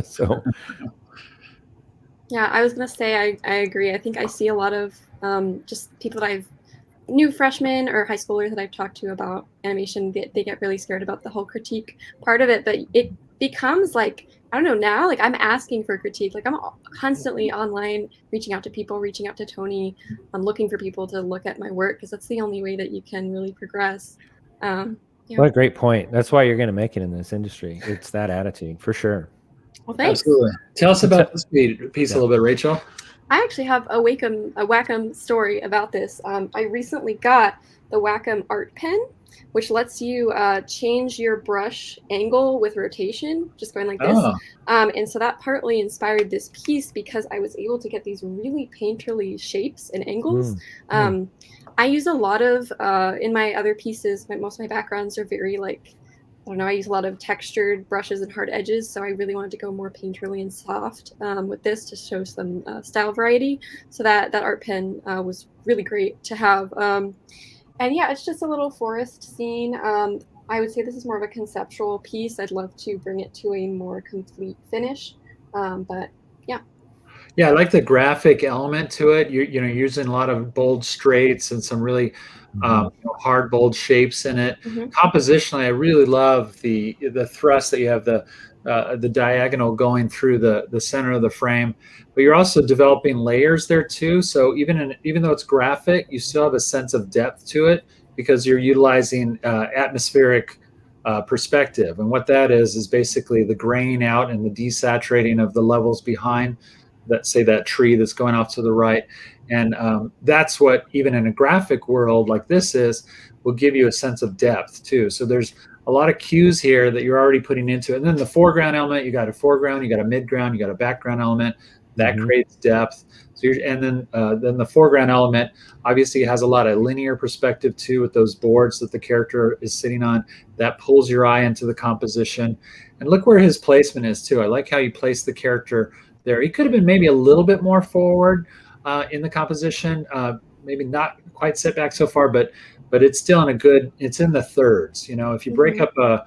So. Yeah, I was going to say, I agree. I think I see a lot of just people that new freshmen or high schoolers that I've talked to about animation, they get really scared about the whole critique part of it, but it becomes like, I don't know, now, like I'm asking for critique. Like I'm constantly online, reaching out to people, reaching out to Tony. I'm looking for people to look at my work, because that's the only way that you can really progress. What a great point. That's why you're going to make it in this industry. It's that attitude, for sure. Well, thanks. Absolutely. Tell us about this piece a little bit, Rachel. I actually have a Wacom story about this. I recently got the Wacom Art Pen, which lets you change your brush angle with rotation, just going like this. And so that partly inspired this piece, because I was able to get these really painterly shapes and angles. I use a lot of, in my other pieces, most of my backgrounds are very like, I don't know, I use a lot of textured brushes and hard edges, so I really wanted to go more painterly and soft with this to show some style variety. So that art pen was really great to have. And yeah, it's just a little forest scene. I would say this is more of a conceptual piece. I'd love to bring it to a more complete finish, but yeah. Yeah, I like the graphic element to it. You're using a lot of bold straights and some really hard, bold shapes in it. Compositionally, I really love the thrust that you have, the the diagonal going through the center of the frame, but you're also developing layers there too. So even though it's graphic, you still have a sense of depth to it because you're utilizing atmospheric perspective. And what that is basically the graying out and the desaturating of the levels behind that, say, that tree that's going off to the right. And that's what, even in a graphic world like this will give you a sense of depth too. So there's a lot of cues here that you're already putting into it. And then the foreground element, you got a foreground, you got a midground, you got a background element that creates depth. So then the foreground element obviously has a lot of linear perspective too, with those boards that the character is sitting on. That pulls your eye into the composition. And look where his placement is too. I like how you place the character there. He could have been maybe a little bit more forward in the composition, maybe not quite set back so far, but it's still it's in the thirds. You know, if you break up a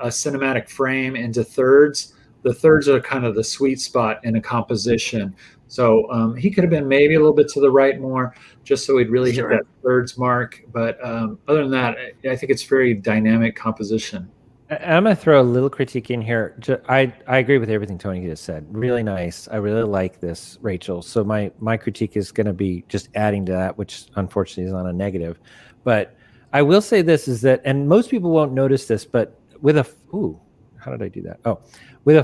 cinematic frame into thirds, the thirds are kind of the sweet spot in a composition. So he could have been maybe a little bit to the right more, just so he'd really hit that thirds mark. But other than that, I think it's very dynamic composition. I'm going to throw a little critique in here. I agree with everything Tony just said. Really nice. I really like this, Rachel. So my critique is going to be just adding to that, which unfortunately is on a negative. But I will say this is that, and most people won't notice this, but with how did I do that? Oh, with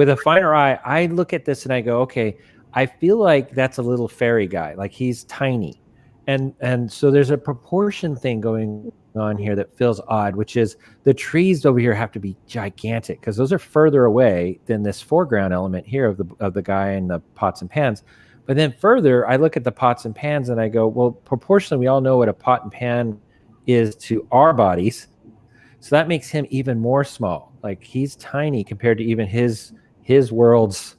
a finer eye, I look at this and I go, okay, I feel like that's a little fairy guy. Like he's tiny. And so there's a proportion thing going on here that feels odd, which is the trees over here have to be gigantic because those are further away than this foreground element here of the guy in the pots and pans. But then further, I look at the pots and pans and I go, well, proportionally, we all know what a pot and pan is to our bodies. So that makes him even more small. Like he's tiny compared to even his world's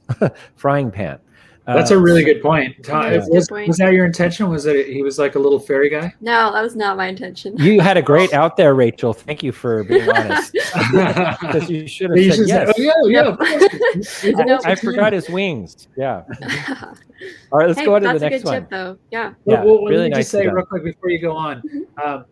frying pan. That's a really good point. Tom, Yeah, was that your intention? Was that he was like a little fairy guy? No, that was not my intention. You had a great out there, Rachel. Thank you for being honest. Because you should have said yes. Say, yeah. I forgot his wings. Yeah. All right, let's go on to the next one. Tip, though. Yeah. Well, really let me nice. Just say real quick before you go on,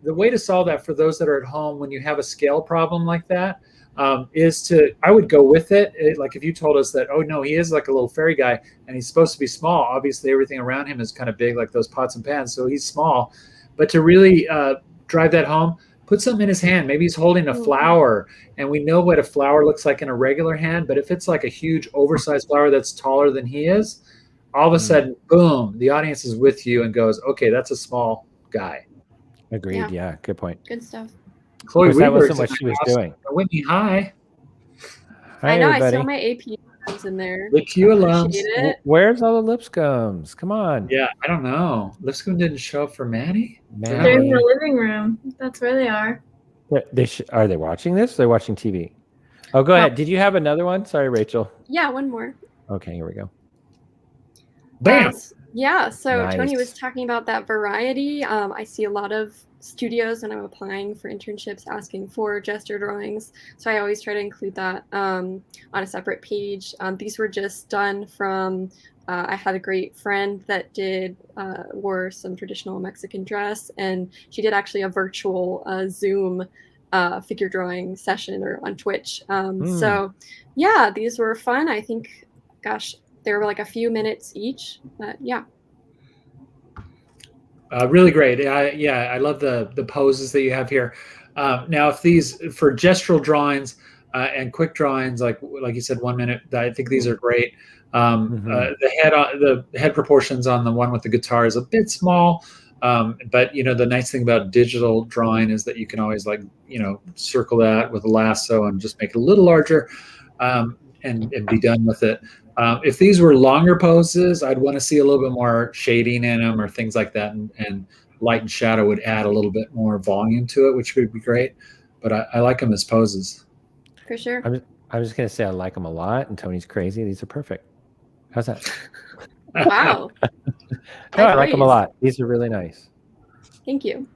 the way to solve that for those that are at home when you have a scale problem like that, I would go with it. Like if you told us that, oh no, he is like a little fairy guy and he's supposed to be small. Obviously everything around him is kind of big, like those pots and pans. So he's small, but to really drive that home, put something in his hand. Maybe he's holding a flower, and we know what a flower looks like in a regular hand. But if it's like a huge oversized flower that's taller than he is, all of a sudden, boom, the audience is with you and goes, okay, that's a small guy. Agreed. Yeah, good point. Good stuff. Chloe that Weaver wasn't what she was doing. Whitney, hi. I know. Everybody. I saw my AP alums in there. The Q alums. It. Where's all the Lipscombs? Come on. Yeah, I don't know. Lipscomb didn't show up for Maddie? They're in the living room. That's where they are. Are they watching this? They're watching TV. Oh, go ahead. Did you have another one? Sorry, Rachel. Yeah, one more. Okay, here we go. Bam! Yeah, so Nice. Tony was talking about that variety. I see a lot of studios when I'm applying for internships asking for gesture drawings. So I always try to include that on a separate page. These were just done from, I had a great friend that wore some traditional Mexican dress, and she did actually a virtual Zoom figure drawing session or on Twitch. So yeah, these were fun. I think, gosh, they were like a few minutes each, but yeah. Really great. Yeah, I love the poses that you have here. Now, if these for gestural drawings and quick drawings, like you said, 1 minute, I think these are great. The head proportions on the one with the guitar is a bit small, but the nice thing about digital drawing is that you can always circle that with a lasso and just make it a little larger and be done with it. If these were longer poses, I'd want to see a little bit more shading in them or things like that, and light and shadow would add a little bit more volume to it, which would be great. But I like them as poses. For sure. I'm just going to say I like them a lot, and Tony's crazy. These are perfect. How's that? Wow. I like them a lot. These are really nice. Thank you.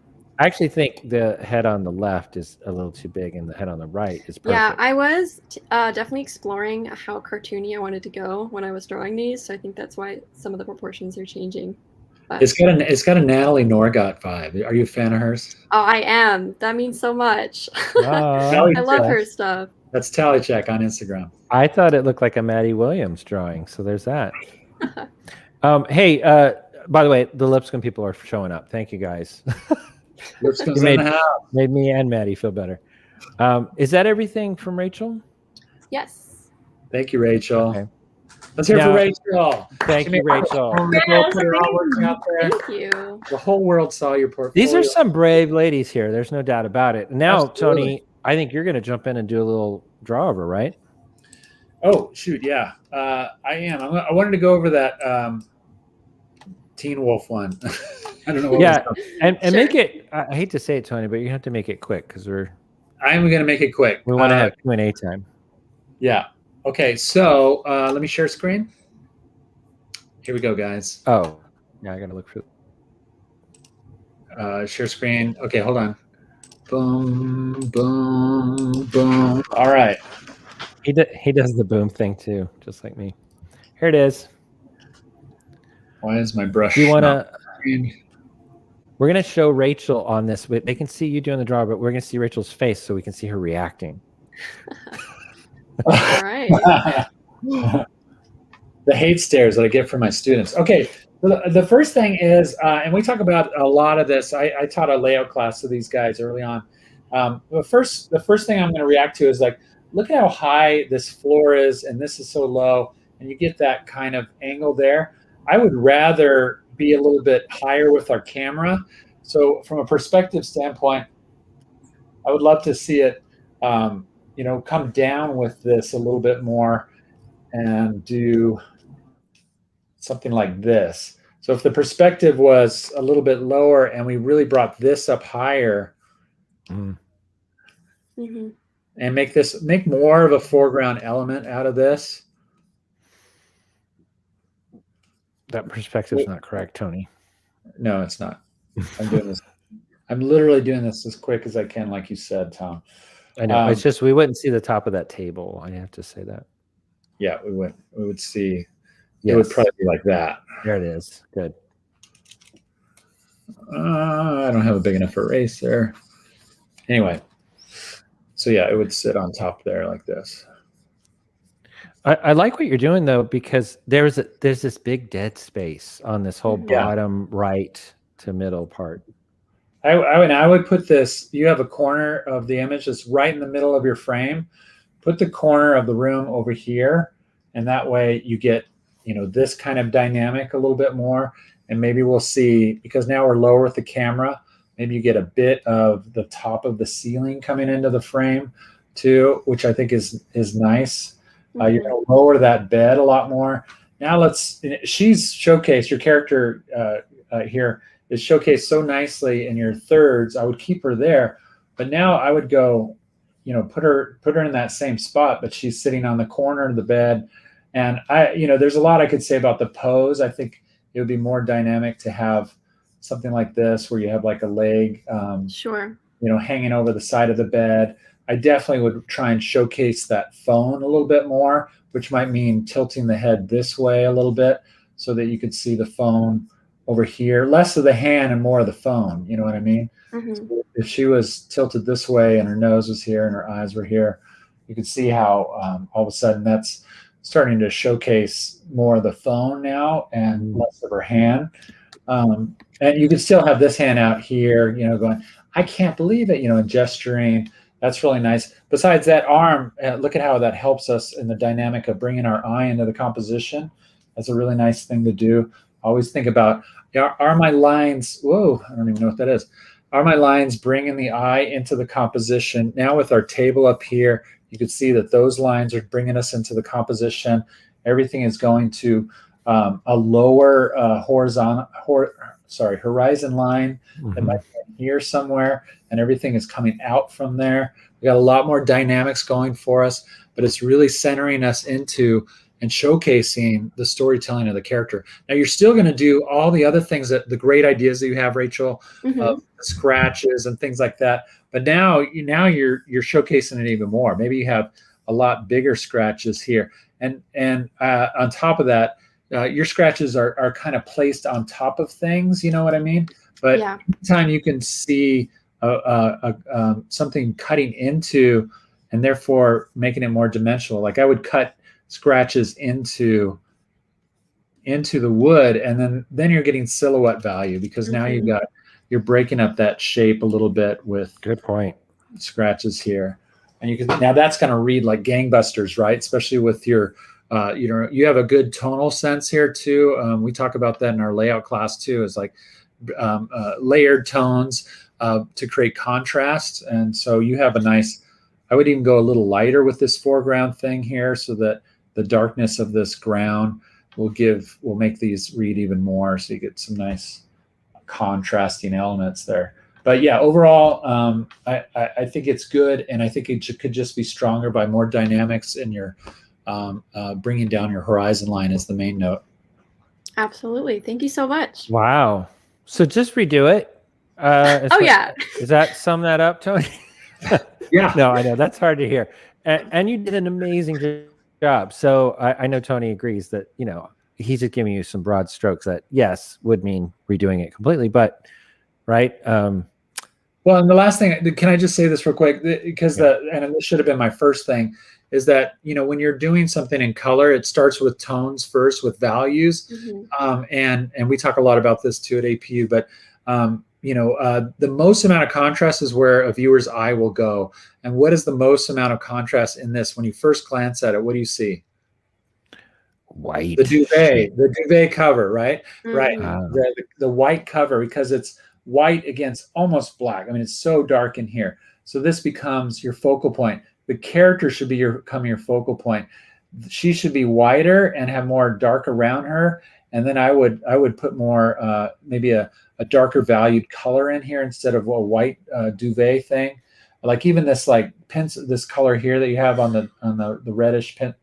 I actually think the head on the left is a little too big, and the head on the right is perfect. Yeah, I was definitely exploring how cartoony I wanted to go when I was drawing these, so I think that's why some of the proportions are changing. But, it's got a Natalie Norgott vibe. Are you a fan of hers? Oh, I am. That means so much. Oh, I love her stuff. That's Tally Check on Instagram. I thought it looked like a Maddie Williams drawing, so there's that. Hey, by the way, the Lipscomb people are showing up. Thank you, guys. Lipscomb's You in the house. made me and Maddie feel better. Is that everything from Rachel? Yes. Thank you, Rachel. Okay. Let's hear Now- for Rachel. Thank you, Rachel. Put her artwork out there. Thank you. The whole world saw your portfolio. These are some brave ladies here. There's no doubt about it. Now, Absolutely. Tony, I think you're going to jump in and do a little draw over, right? Oh, shoot. Yeah, I am. I wanted to go over that Teen Wolf one. I don't know what Yeah, and Sure. make it. I hate to say it, Tony, but you have to make it quick because I'm going to make it quick. we want to have Q&A time. Yeah. Okay, so let me share screen. Here we go, guys. Oh, yeah, I got to look for. Share screen. Okay, hold on. Boom, boom, boom. All right. He does the boom thing too, just like me. Here it is. Why is my brush? Do you want not to? green? We're going to show Rachel on this. They can see you doing the draw, but we're going to see Rachel's face so we can see her reacting. All right. The hate stares that I get from my students. Okay, the first thing is, and we talk about a lot of this. I taught a layout class to these guys early on. The first thing I'm going to react to is like, look at how high this floor is, and this is so low, and you get that kind of angle there. I would rather be a little bit higher with our camera. So from a perspective standpoint, I would love to see it, come down with this a little bit more and do something like this. So if the perspective was a little bit lower and we really brought this up higher Mm-hmm. and make more of a foreground element out of this. That perspective's not correct, Tony. No, it's not. I'm doing this. I'm literally doing this as quick as I can, like you said, Tom. I know. It's just we wouldn't see the top of that table. I have to say that. Yeah, we would see. Yes. It would probably be like that. There it is. Good. I don't have a big enough eraser. Anyway, so yeah, it would sit on top there like this. I like what you're doing though, because there's this big dead space on this whole bottom right to middle part. I would put this. You have a corner of the image that's right in the middle of your frame. Put the corner of the room over here, and that way you get this kind of dynamic a little bit more. And maybe we'll see, because now we're lower with the camera, maybe you get a bit of the top of the ceiling coming into the frame too, which I think is nice. You're going to lower that bed a lot more. Now she's showcased, your character here is showcased so nicely in your thirds. I would keep her there, but now I would go, put her in that same spot, but she's sitting on the corner of the bed. And there's a lot I could say about the pose. I think it would be more dynamic to have something like this where you have like a leg, Sure. Hanging over the side of the bed. I definitely would try and showcase that phone a little bit more, which might mean tilting the head this way a little bit so that you could see the phone over here, less of the hand and more of the phone. You know what I mean? Mm-hmm. So if she was tilted this way and her nose was here and her eyes were here, you could see how all of a sudden that's starting to showcase more of the phone now and less of her hand. And you could still have this hand out here, going, I can't believe it, and gesturing. That's really nice. Besides that arm, look at how that helps us in the dynamic of bringing our eye into the composition. That's a really nice thing to do. Always think about, are my lines, whoa, I don't even know what that is. Are my lines bringing the eye into the composition? Now with our table up here, you can see that those lines are bringing us into the composition. Everything is going to a lower horizon line that might be here somewhere, and everything is coming out from there. We got a lot more dynamics going for us, but it's really centering us into and showcasing the storytelling of the character. Now you're still going to do all the other things, that the great ideas that you have, Rachel, of scratches and things like that. But now you're showcasing it even more. Maybe you have a lot bigger scratches here, and on top of that, your scratches are kind of placed on top of things. You know what I mean? But anytime you can see something cutting into and therefore making it more dimensional. Like I would cut scratches into the wood, and then you're getting silhouette value, because now you're breaking up that shape a little bit with Good point. scratches here. And you can, now that's going to read like gangbusters, right? Especially with your you have a good tonal sense here too. We talk about that in our layout class too, is like layered tones to create contrast. And so you have a nice, I would even go a little lighter with this foreground thing here, so that the darkness of this ground will make these read even more. So you get some nice contrasting elements there. But yeah, overall, I think it's good, and I think it could just be stronger by more dynamics in your bringing down your horizon line is the main note. Absolutely. Thank you so much. Wow. So just redo it. Yeah. Does that sum that up, Tony? Yeah. No, I know that's hard to hear. And you did an amazing job. So I know Tony agrees that, he's just giving you some broad strokes that, yes, would mean redoing it completely, but right. Well, and the last thing, can I just say this real quick? Because and this should have been my first thing, is that, when you're doing something in color, it starts with tones first, with values. And we talk a lot about this too at APU, but the most amount of contrast is where a viewer's eye will go. And what is the most amount of contrast in this? When you first glance at it, what do you see? White. The duvet cover, right? Right. The white cover, because it's white against almost black. I mean, it's so dark in here. So this becomes your focal point. The character should become your focal point. She should be whiter and have more dark around her. And then I would put more, maybe a darker valued color in here instead of a white duvet thing. Like even this like pencil, this color here that you have on the reddish pen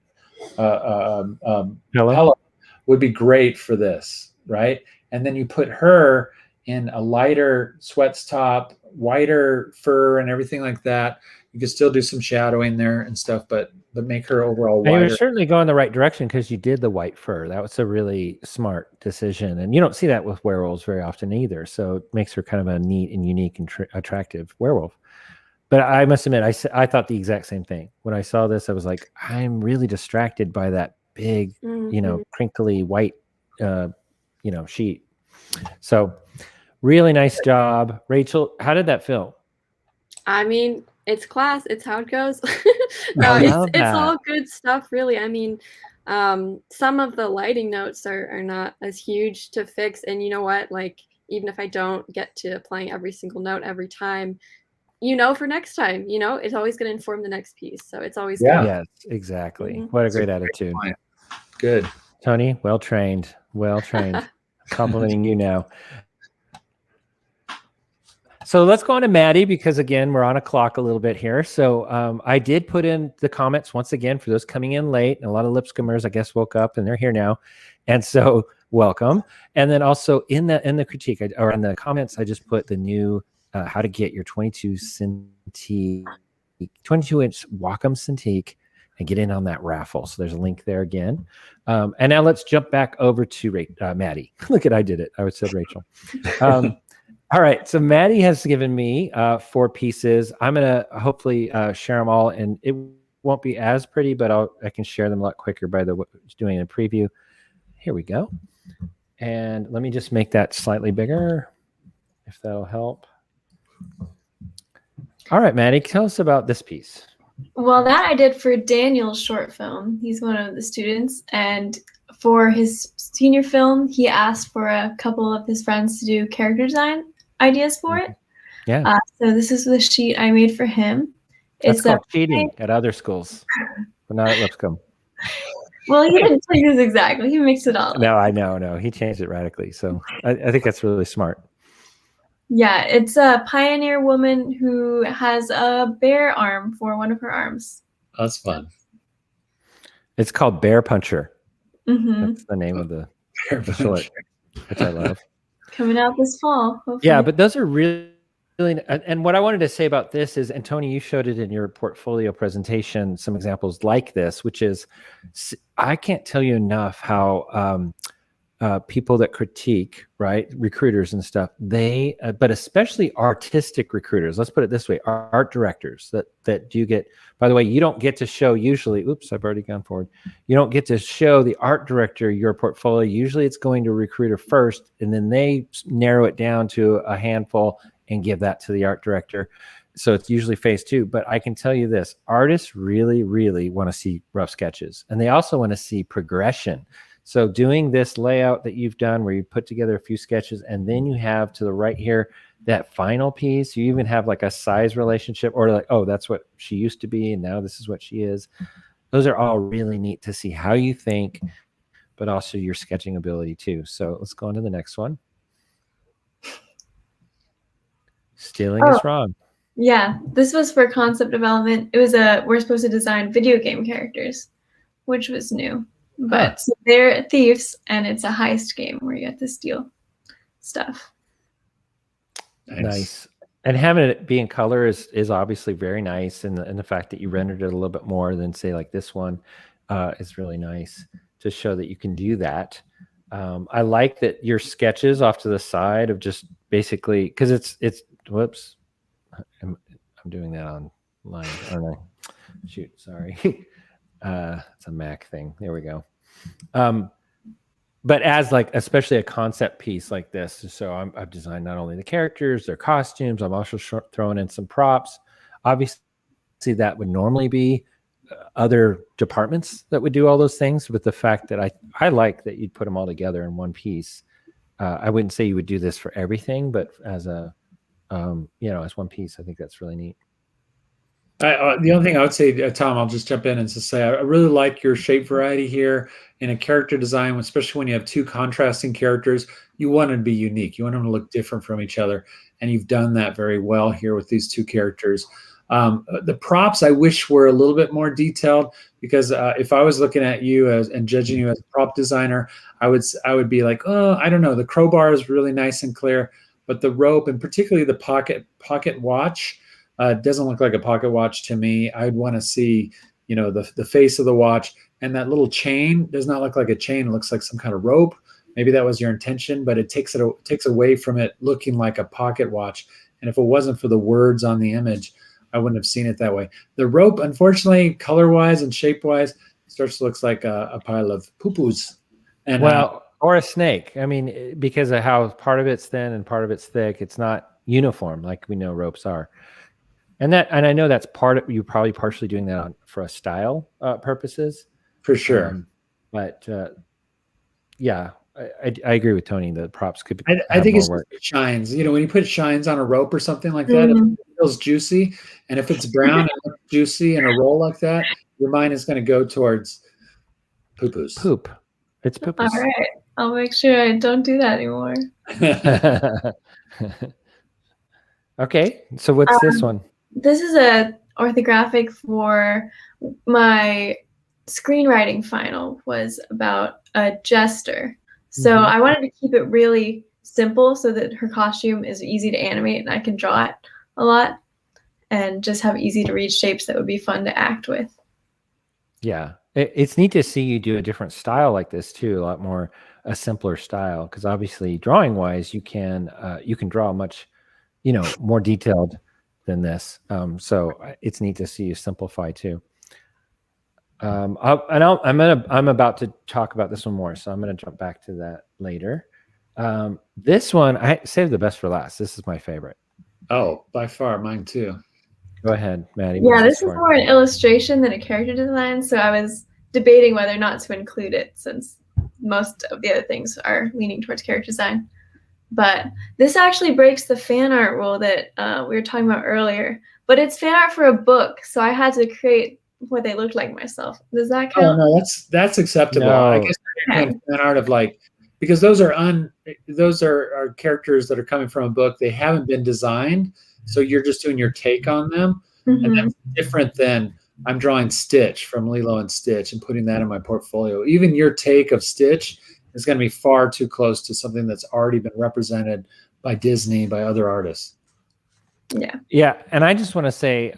pillow would be great for this, right? And then you put her in a lighter sweats top, whiter fur and everything like that. You can still do some shadowing there and stuff, but make her overall whiter. You're certainly going the right direction because you did the white fur. That was a really smart decision. And you don't see that with werewolves very often either. So it makes her kind of a neat and unique and attractive werewolf. But I must admit, I thought the exact same thing. When I saw this, I was like, I'm really distracted by that big, crinkly white, sheet. So really nice job. Rachel, how did that feel? I mean, it's class. It's how it goes. No, it's all good stuff, really. I mean, some of the lighting notes are not as huge to fix. And you know what? Like, even if I don't get to playing every single note every time, for next time, it's always going to inform the next piece. So it's always good. Yes, exactly. What a great attitude. Good. Tony, well trained. Complimenting you now. So let's go on to Maddie, because again, we're on a clock a little bit here. So I did put in the comments once again for those coming in late, and a lot of lip skimmers, I guess, woke up and they're here now. And so welcome. And then also in the critique or in the comments, I just put the new how to get your 22-inch Wacom Cintiq and get in on that raffle. So there's a link there again. And now let's jump back over to Maddie. Look at, I did it. I said Rachel. All right. So Maddie has given me 4 pieces. I'm going to hopefully share them all, and it won't be as pretty, but I can share them a lot quicker by doing a preview. Here we go. And let me just make that slightly bigger, if that'll help. All right, Maddie, tell us about this piece. Well, that I did for Daniel's short film. He's one of the students, and for his senior film, he asked for a couple of his friends to do character design ideas for it. Yeah. So this is the sheet I made for him. It's called cheating at other schools, but not at Lipscomb. Well, he didn't take this exactly. He mixed it all up. No, I know. No, he changed it radically. So I think that's really smart. Yeah, it's a pioneer woman who has a bear arm for one of her arms. That's fun. It's called Bear Puncher. Mm-hmm. That's the name of the short, which I love. Coming out this fall, hopefully. Yeah, but those are really, and what I wanted to say about this is, and Tony, you showed it in your portfolio presentation, some examples like this, which is, I can't tell you enough how people that critique, right? Recruiters and stuff, they, but especially artistic recruiters, let's put it this way, art directors that do get, by the way, you don't get to show usually, oops, I've already gone forward. You don't get to show the art director your portfolio. Usually it's going to a recruiter first, and then they narrow it down to a handful and give that to the art director. So it's usually phase 2, but I can tell you this, artists really, really want to see rough sketches, and they also want to see progression. So doing this layout that you've done where you put together a few sketches, and then you have to the right here, that final piece, you even have like a size relationship, or like, oh, that's what she used to be, and now this is what she is. Those are all really neat to see how you think, but also your sketching ability too. So let's go on to the next one. Stealing is wrong. Yeah, this was for concept development. It was we're supposed to design video game characters, which was new. But so they're thieves, and it's a heist game where you get to steal stuff. Nice. And having it be in color is obviously very nice, and the fact that you rendered it a little bit more than say like this one is really nice to show that you can do that. I like that your sketches off to the side of just basically, because it's whoops, I'm doing that online, aren't I? Shoot, sorry. It's a Mac thing. There we go. But as like, especially a concept piece like this, so I've designed not only the characters, their costumes, I'm also throwing in some props. Obviously, that would normally be other departments that would do all those things. But the fact that I like that you'd put them all together in one piece. I wouldn't say you would do this for everything, but as a as one piece, I think that's really neat. The only thing I would say, Tom, I'll just jump in and just say I really like your shape variety here in a character design, especially when you have two contrasting characters. You want them to be unique. You want them to look different from each other, and you've done that very well here with these two characters. The props I wish were a little bit more detailed, because if I was looking at you and judging you as a prop designer, I would be like, oh, I don't know. The crowbar is really nice and clear, but the rope, and particularly the pocket watch, doesn't look like a pocket watch to me. I'd want to see, the face of the watch, and that little chain does not look like a chain. It looks like some kind of rope. Maybe that was your intention, but it takes away from it looking like a pocket watch. And if it wasn't for the words on the image, I wouldn't have seen it that way. The rope, unfortunately, color-wise and shape-wise, starts to look like a pile of poo-poos. And or a snake. I mean, because of how part of it's thin and part of it's thick, it's not uniform like we know ropes are. And I know that's part of you probably partially doing that for a style purposes. For sure. But yeah, I agree with Tony. The props could be. I think it's shines. When you put shines on a rope or something like that, it feels juicy. And if it's brown and looks juicy in a roll like that, your mind is going to go towards poo-poos. Poop. It's poo-poos. All right. I'll make sure I don't do that anymore. Okay. So what's this one? This is a orthographic for my screenwriting final, was about a jester. So I wanted to keep it really simple so that her costume is easy to animate and I can draw it a lot, and just have easy to read shapes that would be fun to act with. Yeah. It's neat to see you do a different style like this too, a lot more a simpler style, because obviously drawing wise you can draw much more detailed than this. So it's neat to see you simplify too. I'm about to talk about this one more, so I'm going to jump back to that later. This one I saved the best for last. This is my favorite. Oh, by far, mine too. Go ahead, Maddie. Yeah, this is more an illustration than a character design, so I was debating whether or not to include it, since most of the other things are leaning towards character design. But this actually breaks the fan art rule that we were talking about earlier. But it's fan art for a book, so I had to create what they looked like myself. Does that count? Oh no, that's acceptable. No. I guess fan art of because those are characters that are coming from a book. They haven't been designed, so you're just doing your take on them, and that's different than I'm drawing Stitch from Lilo and Stitch and putting that in my portfolio. Even your take of Stitch is going to be far too close to something that's already been represented by Disney, by other artists. Yeah. Yeah. And I just want to say,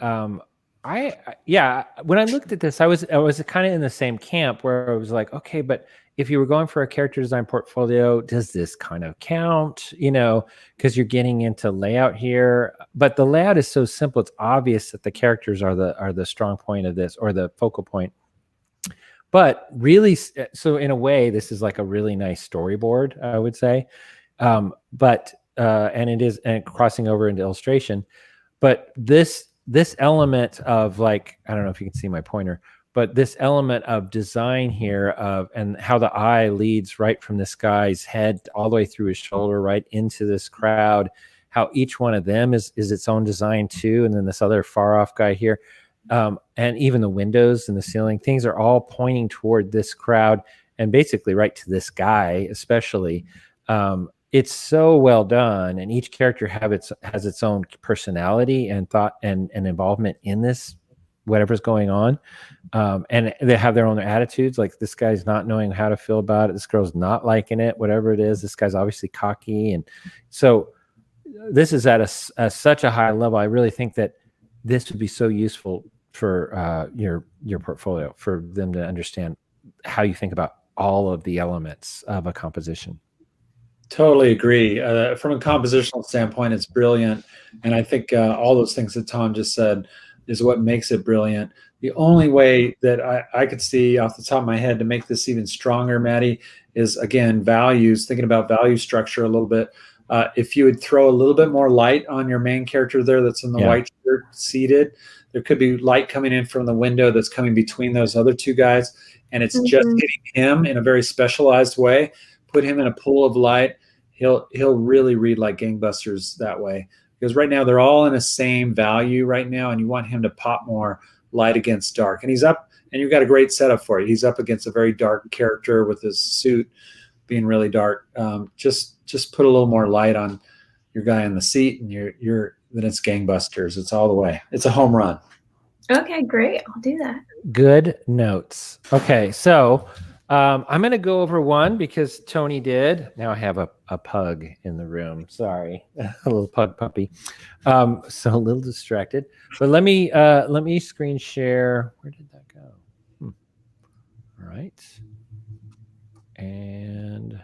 Yeah, when I looked at this, I was kind of in the same camp where I was like, okay, but if you were going for a character design portfolio, does this kind of count? You know, because you're getting into layout here, but the layout is so simple. It's obvious that the characters are the strong point of this, or the focal point. But really, so in a way, this is like a really nice storyboard, I would say. And it is, and crossing over into illustration. But this element of, like, I don't know if you can see my pointer, but this element of design here and how the eye leads right from this guy's head all the way through his shoulder right into this crowd, how each one of them is its own design too, and then this other far off guy here, and even the windows and the ceiling, things are all pointing toward this crowd and basically right to this guy especially. It's so well done, and each character has its own personality and thought and involvement in this, whatever's going on, and they have their own attitudes. Like, this guy's not knowing how to feel about it, this girl's not liking it, whatever it is. This guy's obviously cocky, and so this is at such a high level. I really think that this would be so useful for your portfolio, for them to understand how you think about all of the elements of a composition. Totally agree. From a compositional standpoint, it's brilliant. And I think all those things that Tom just said is what makes it brilliant. The only way that I could see off the top of my head to make this even stronger, Maddie, is, again, values, thinking about value structure a little bit. If you would throw a little bit more light on your main character there that's in the white shirt seated, there could be light coming in from the window that's coming between those other two guys, and it's just hitting him in a very specialized way. Put him in a pool of light, he'll really read like gangbusters that way, because right now they're all in the same value right now, and you want him to pop more light against dark. And he's up, and you've got a great setup for it. He's up against a very dark character with his suit being really dark. Just put a little more light on your guy in the seat, and then it's gangbusters. It's all the way. It's a home run. Okay, great. I'll do that. Good notes. Okay, so I'm going to go over one because Tony did. Now I have a pug in the room. Sorry, a little pug puppy. So a little distracted. But let me screen share. Where did that go? All right. And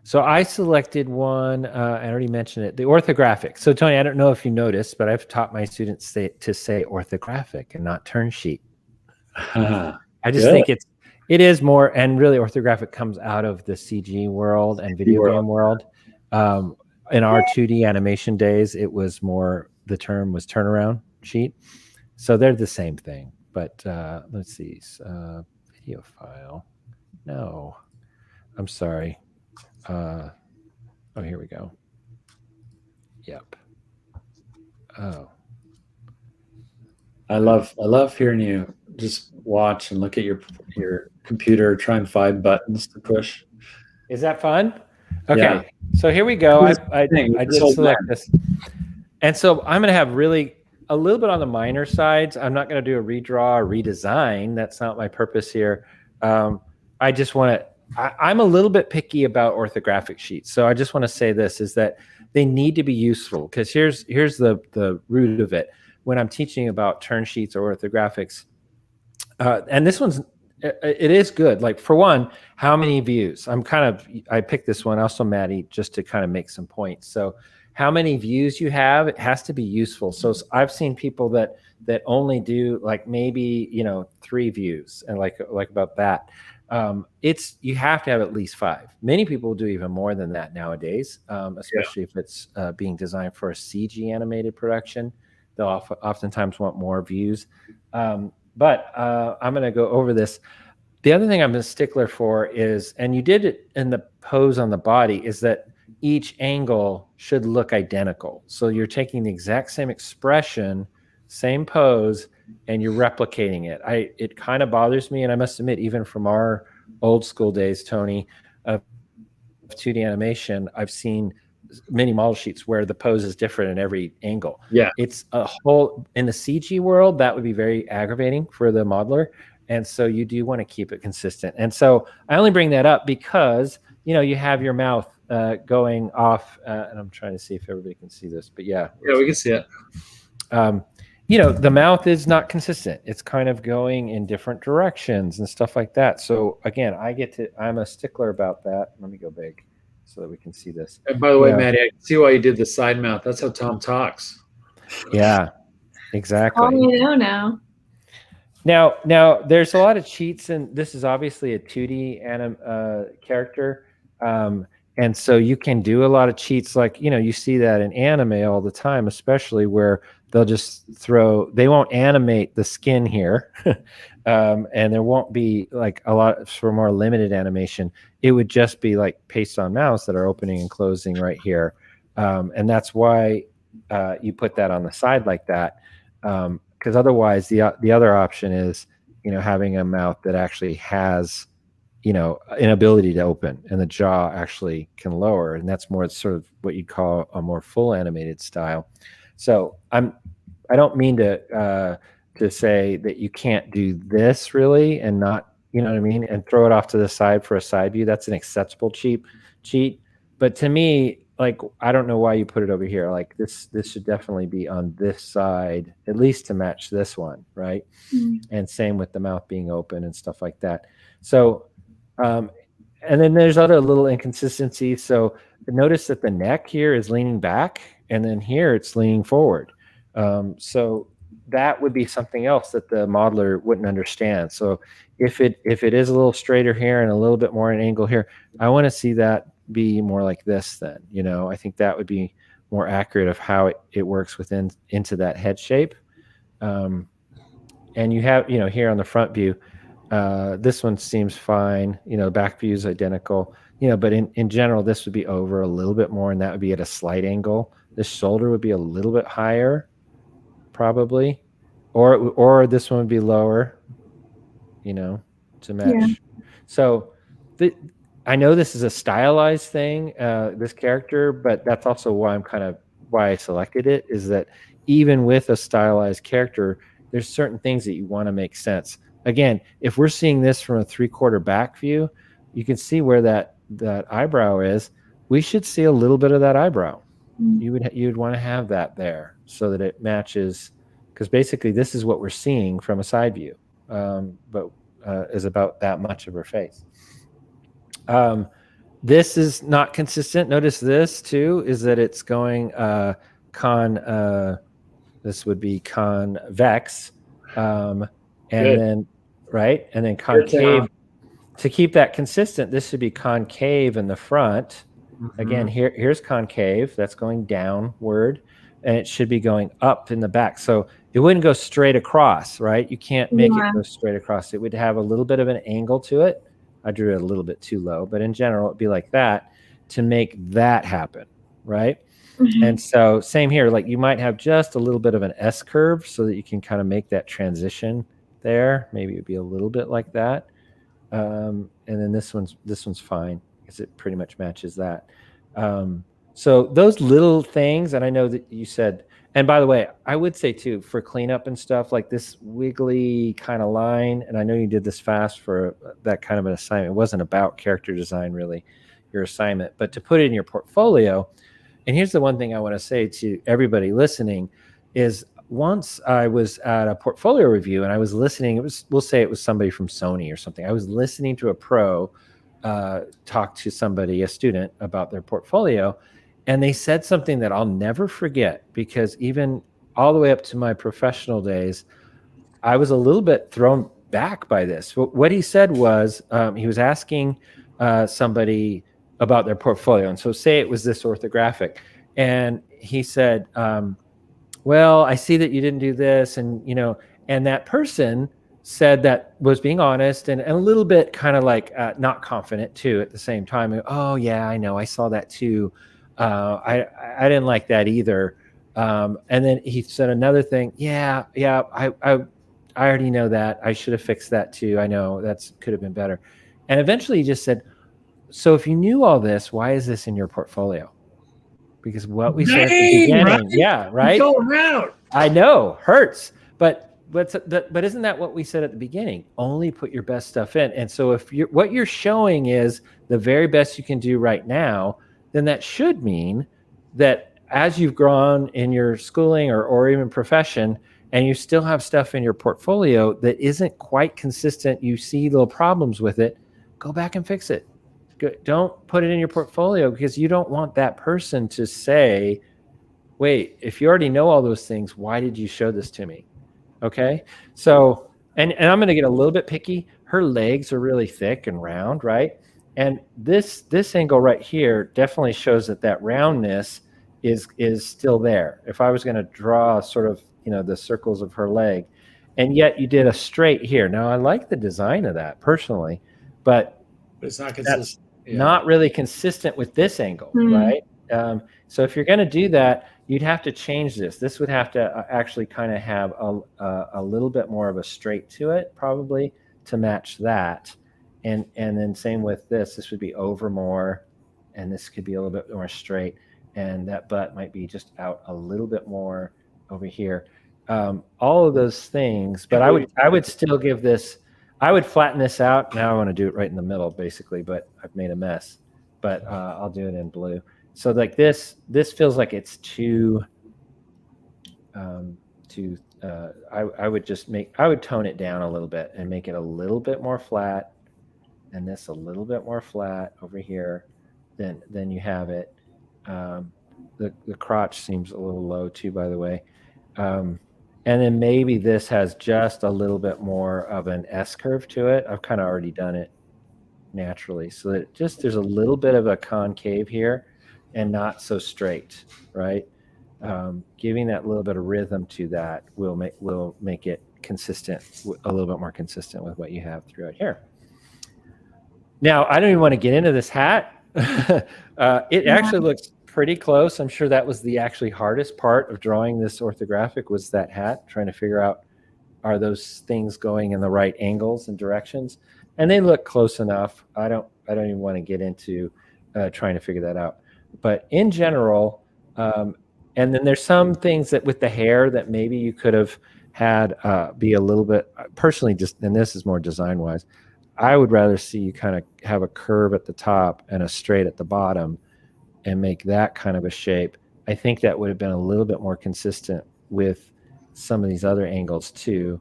so I selected one. I already mentioned it. The orthographic. So Tony, I don't know if you noticed, but I've taught my students to say orthographic and not turn sheet. I just think it is more, and really orthographic comes out of the CG world and video game world. In our 2D animation days, it was more, the term was turnaround sheet. So they're the same thing. But let's see, video file. No, I'm sorry. Oh, here we go. Yep. Oh. I love hearing you just watch and look at your computer, try and find buttons to push. Is that fun? Okay. Yeah. So here we go. I did select this. And so I'm going to have really a little bit on the minor sides. I'm not going to do a redraw or redesign. That's not my purpose here. I just want to, I'm a little bit picky about orthographic sheets. So I just want to say this, is that they need to be useful, because here's the root of it. When I'm teaching about turn sheets or orthographics, and this one's, it is good. Like, for one, how many views? I picked this one also, Maddie, just to kind of make some points. So how many views you have, it has to be useful. So I've seen people that only do like maybe 3 views, and like about that. You have to have at least 5. Many people do even more than that nowadays, especially if it's being designed for a CG animated production. They'll oftentimes want more views. But I'm going to go over this. The other thing I'm a stickler for is, and you did it in the pose on the body, is that each angle should look identical. So you're taking the exact same expression, same pose, and you're replicating it. It kind of bothers me, and I must admit, even from our old school days, Tony, of 2D animation, I've seen many model sheets where the pose is different in every angle. Yeah, it's a whole, in the CG world, that would be very aggravating for the modeler, and so you do want to keep it consistent. And so I only bring that up because you have your mouth going off, and I'm trying to see if everybody can see this, but yeah, we can see it. the mouth is not consistent. It's kind of going in different directions and stuff like that. So again, I'm a stickler about that. Let me go big so that we can see this. And by the way, Maddie, I can see why you did the side mouth. That's how Tom talks. Yeah, exactly. All you know now. Now there's a lot of cheats, and this is obviously a 2D character. And so you can do a lot of cheats, like, you see that in anime all the time, especially where they'll just they won't animate the skin here. And there won't be like a lot for more limited animation. It would just be like paste on mouse that are opening and closing right here. And that's why you put that on the side like that. Because otherwise the other option is, having a mouth that actually has an ability to open, and the jaw actually can lower, and that's more sort of what you'd call a more full animated style. So I don't mean to say that you can't do this really and not, what I mean, and throw it off to the side for a side view. That's an acceptable cheat. But to me, like, I don't know why you put it over here. Like this should definitely be on this side, at least to match this one, right? Mm-hmm. And same with the mouth being open and stuff like that. So and then there's other little inconsistencies. So notice that the neck here is leaning back, and then here it's leaning forward. So that would be something else that the modeler wouldn't understand. So if it is a little straighter here and a little bit more an angle here, I want to see that be more like this then. I think that would be more accurate of how it works into that head shape. And you have, here on the front view, this one seems fine. The back view is identical, but in general, this would be over a little bit more, and that would be at a slight angle. This shoulder would be a little bit higher, probably, or this one would be lower, to match. Yeah. So I know this is a stylized thing, this character, but that's also why why I selected it, is that even with a stylized character, there's certain things that you want to make sense. Again, if we're seeing this from a 3/4 back view, you can see where that eyebrow is. We should see a little bit of that eyebrow. Mm-hmm. You'd want to have that there so that it matches, because basically this is what we're seeing from a side view, but is about that much of her face. This is not consistent. Notice this too, is that it's going this would be convex, and Good. Then right, and then concave. To keep that consistent, this should be concave in the front. Mm-hmm. Again, here's concave. That's going downward, and it should be going up in the back. So it wouldn't go straight across, right? You can't make it go straight across. It would have a little bit of an angle to it. I drew it a little bit too low, but in general, it'd be like that to make that happen, right? Mm-hmm. And so same here, like you might have just a little bit of an S curve so that you can kind of make that transition there. Maybe it'd be a little bit like that. And then this one's fine because it pretty much matches that. So those little things, and I know that you said, and by the way, I would say too, for cleanup and stuff, like this wiggly kind of line, and I know you did this fast for that kind of an assignment. It wasn't about character design really, your assignment, but to put it in your portfolio. And here's the one thing I want to say to everybody listening is, once I was at a portfolio review and I was listening, we'll say it was somebody from Sony or something. I was listening to a pro talk to somebody, a student, about their portfolio. And they said something that I'll never forget, because even all the way up to my professional days, I was a little bit thrown back by this. What he said was, he was asking somebody about their portfolio. And so say it was this orthographic. And he said, well, I see that you didn't do this. And, and that person said that was being honest and a little bit kind of like not confident too at the same time. Oh yeah, I know. I saw that too. I didn't like that either. And then he said another thing. Yeah. I already know that. I should have fixed that too. I know could have been better. And eventually he just said, so if you knew all this, why is this in your portfolio? Because what we said at the beginning, right? Yeah, right. I know, hurts, but isn't that what we said at the beginning? Only put your best stuff in. And so if what you're showing is the very best you can do right now, then that should mean that as you've grown in your schooling or even profession, and you still have stuff in your portfolio that isn't quite consistent, you see little problems with it, go back and fix it. Don't put it in your portfolio, because you don't want that person to say, wait, if you already know all those things, why did you show this to me? Okay. So, and I'm going to get a little bit picky. Her legs are really thick and round, right? And this angle right here definitely shows that roundness is still there. If I was going to draw sort of, the circles of her leg, and yet you did a straight here. Now I like the design of that personally, but it's not consistent. Not really consistent with this angle, right? So if you're going to do that, you'd have to change this. This would have to actually kind of have a little bit more of a straight to it, probably, to match that. And then same with this. This would be over more, and this could be a little bit more straight. And that butt might be just out a little bit more over here. All of those things, but I would still give this. I would flatten this out. Now I want to do it right in the middle, basically, but I've made a mess. But I'll do it in blue. So like this feels like it's too. I would tone it down a little bit and make it a little bit more flat, and this a little bit more flat over here. Then you have it. The crotch seems a little low too, by the way. And then maybe this has just a little bit more of an S curve to it. I've kind of already done it naturally, so that there's a little bit of a concave here and not so straight, right? Giving that little bit of rhythm to that will make it consistent, a little bit more consistent with what you have throughout here. Now, I don't even want to get into this hat. It actually looks pretty close. I'm sure that was the actually hardest part of drawing this orthographic, was that hat, trying to figure out, are those things going in the right angles and directions? And they look close enough. I don't even want to get into trying to figure that out. But in general, and then there's some things that with the hair that maybe you could have had be a little bit, personally, and this is more design wise, I would rather see you kind of have a curve at the top and a straight at the bottom, and make that kind of a shape. I think that would have been a little bit more consistent with some of these other angles too,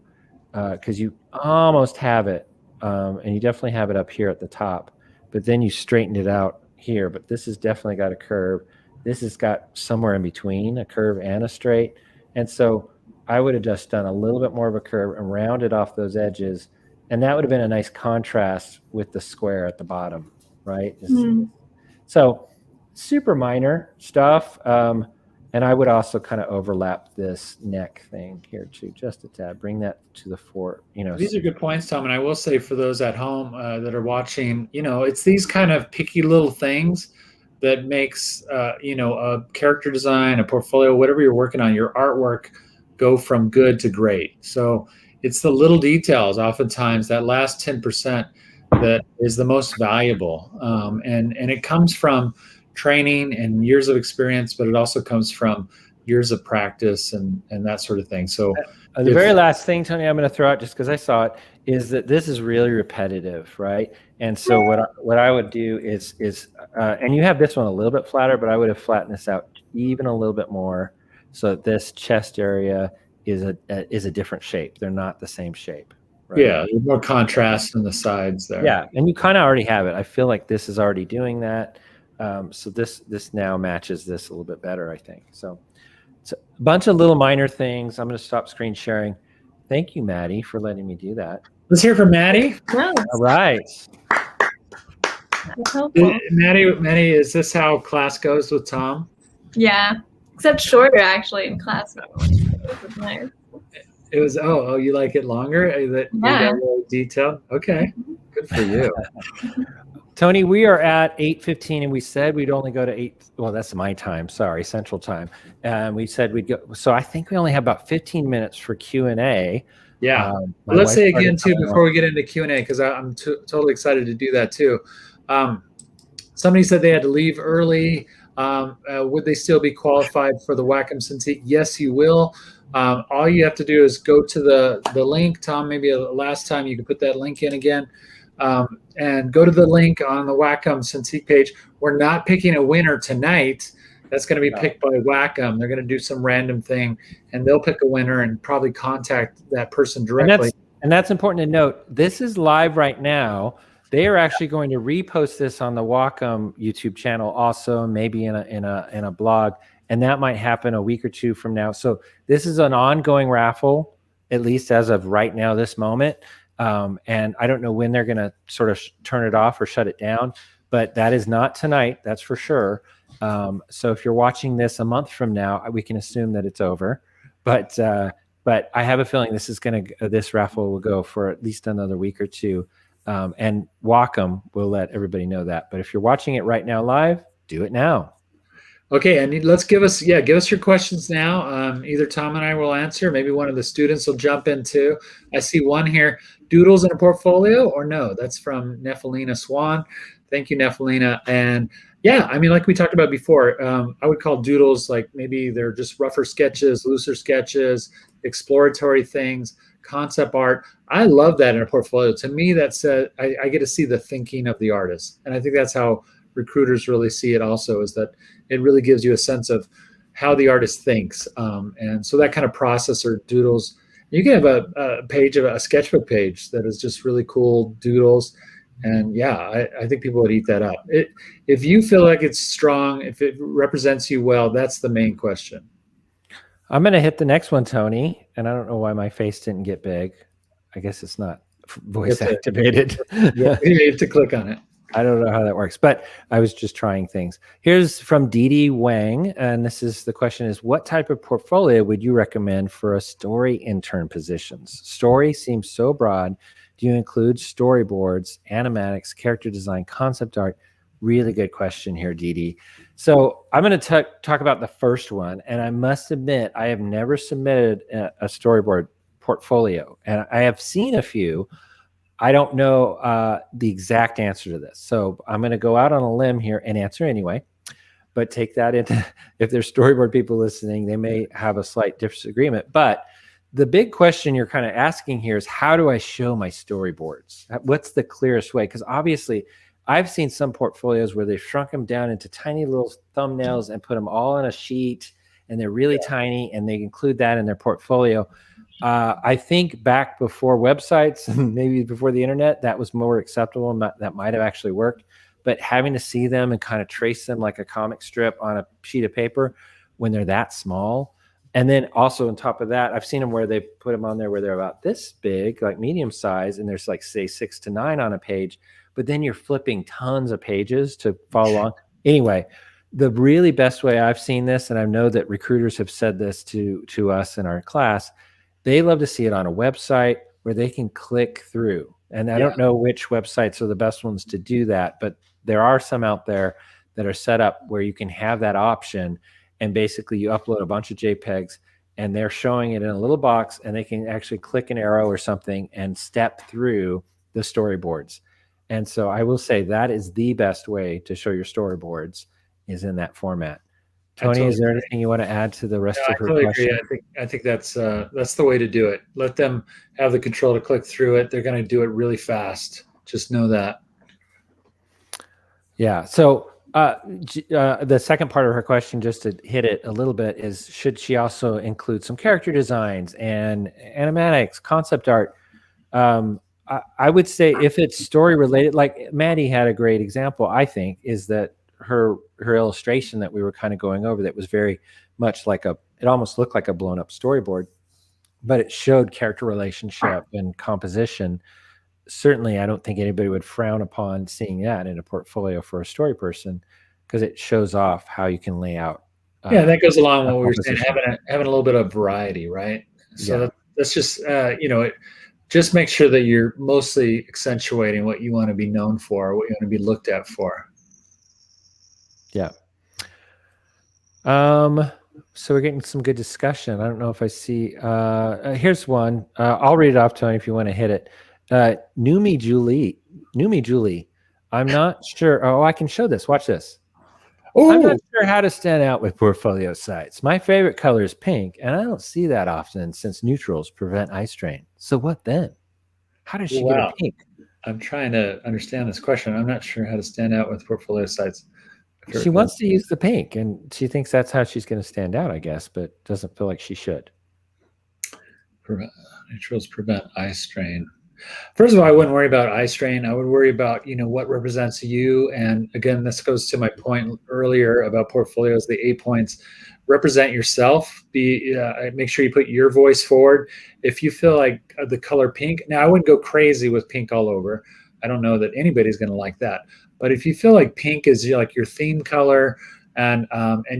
because you almost have it, and you definitely have it up here at the top, but then you straightened it out here. But this has definitely got a curve. This has got somewhere in between a curve and a straight. And so I would have just done a little bit more of a curve and rounded off those edges, and that would have been a nice contrast with the square at the bottom, right? So super minor stuff. And I would also kind of overlap this neck thing here too, just a tad. Bring that to the fore. These are good points, Tom. And I will say, for those at home that are watching, it's these kind of picky little things that makes a character design, a portfolio, whatever you're working on, your artwork, go from good to great. So it's the little details, oftentimes that last 10%, that is the most valuable, and it comes from training and years of experience, but it also comes from years of practice and that sort of thing. So the very last thing, Tony, I'm going to throw out, just because I saw it, is that this is really repetitive, right? And so what I would do is and you have this one a little bit flatter, but I would have flattened this out even a little bit more, so that this chest area is a different shape. They're not the same shape. Right? Yeah, more contrast in the sides there. Yeah, and you kind of already have it. I feel like this is already doing that. So this now matches this a little bit better, I think. So it's a bunch of little minor things. I'm going to stop screen sharing. Thank you, Maddie, for letting me do that. Let's hear from Maddie. Nice. All right. That's helpful. Maddie, is this how class goes with Tom? Yeah, except shorter actually in class. Nice. It was, you like it longer? That you got really detailed? Okay, good for you. Tony, we are at 8:15, and we said we'd only go to 8. Well, that's my time. Sorry, Central Time. And we said we'd go. So I think we only have about 15 minutes for Q&A. Yeah. Let's say again too, before we get into Q&A, because I'm totally excited to do that too. Somebody said they had to leave early. Would they still be qualified for the Wacom Cintiq? Yes, you will. All you have to do is go to the link. Tom, maybe last time you could put that link in again. And go to the link on the Wacom Cintiq page. We're not picking a winner tonight. That's going to be picked by Wacom. They're going to do some random thing, and they'll pick a winner and probably contact that person directly. And that's important to note. This is live right now. They are actually going to repost this on the Wacom YouTube channel, also maybe in a blog, and that might happen a week or two from now. So this is an ongoing raffle, at least as of right now, this moment. And I don't know when they're going to sort of turn it off or shut it down, but that is not tonight. That's for sure. So if you're watching this a month from now, we can assume that it's over. But I have a feeling this raffle will go for at least another week or two. And Wacom will let everybody know that. But if you're watching it right now live, do it now. Okay, and let's give us your questions now. Either Tom and I will answer. Maybe one of the students will jump in too. I see one here. Doodles in a portfolio or no? That's from Nephelina Swan. Thank you, Nephelina. And yeah, I mean, like we talked about before, I would call doodles like maybe they're just rougher sketches, looser sketches, exploratory things, concept art. I love that in a portfolio. To me, that's I get to see the thinking of the artist. And I think that's how recruiters really see it also, is that it really gives you a sense of how the artist thinks. And so that kind of process or doodles, you can have a page of a sketchbook page that is just really cool doodles. And yeah, I think people would eat that up. If you feel like it's strong, if it represents you well, that's the main question. I'm going to hit the next one, Tony. And I don't know why my face didn't get big. I guess it's not voice activated. Yeah, you have to click on it. I don't know how that works, but I was just trying things. Here's from Dee Wang. And the question is, what type of portfolio would you recommend for a story intern positions? Story seems so broad. Do you include storyboards, animatics, character design, concept art? Really good question here, Dee. So I'm going to talk about the first one. And I must admit, I have never submitted a storyboard portfolio. And I have seen a few. I don't know the exact answer to this. So I'm going to go out on a limb here and answer anyway. But take that into, if there's storyboard people listening, they may have a slight disagreement. But the big question you're kind of asking here is, how do I show my storyboards? What's the clearest way? Because obviously, I've seen some portfolios where they've shrunk them down into tiny little thumbnails and put them all on a sheet, and they're really tiny, and they include that in their portfolio. I think back before websites and maybe before the internet, that was more acceptable, and that might have actually worked. But having to see them and kind of trace them like a comic strip on a sheet of paper when they're that small. And then also on top of that, I've seen them where they put them on there where they're about this big, like medium size, and there's like, say, 6 to 9 on a page. But then you're flipping tons of pages to follow along. Anyway, the really best way I've seen this, and I know that recruiters have said this to us in our class, they love to see it on a website where they can click through. And I don't know which websites are the best ones to do that, but there are some out there that are set up where you can have that option. And basically you upload a bunch of JPEGs and they're showing it in a little box, and they can actually click an arrow or something and step through the storyboards. And so I will say that is the best way to show your storyboards, is in that format. Tony, is there anything you want to add to the rest of her question? Agree. I think that's the way to do it. Let them have the control to click through it. They're going to do it really fast. Just know that. Yeah. So the second part of her question, just to hit it a little bit, is should she also include some character designs and animatics, concept art? I would say if it's story related, like Maddie had a great example, I think, is that her illustration that we were kind of going over, that was very much like it almost looked like a blown up storyboard, but it showed character relationship and composition. Certainly, I don't think anybody would frown upon seeing that in a portfolio for a story person, because it shows off how you can lay out. That goes along with what we were saying, having a little bit of variety, right? So that's just, just make sure that you're mostly accentuating what you want to be known for, what you want to be looked at for. Yeah. So we're getting some good discussion. I don't know if I see, here's one. I'll read it off, Tony, if you want to hit it. Numi Julie. I'm not sure. Oh, I can show this. Watch this. Ooh. I'm not sure how to stand out with portfolio sites. My favorite color is pink, and I don't see that often since neutrals prevent eye strain. So what then? How does she get a pink? I'm trying to understand this question. I'm not sure how to stand out with portfolio sites. Very She cool. wants to use the pink, and she thinks that's how she's going to stand out, I guess, but doesn't feel like she should. Neutrals prevent eye strain. First of all, I wouldn't worry about eye strain. I would worry about, what represents you. And again, this goes to my point earlier about portfolios, the 8 points. Represent yourself. Make sure you put your voice forward. If you feel like the color pink, now I wouldn't go crazy with pink all over. I don't know that anybody's going to like that. But if you feel like pink is like your theme color, and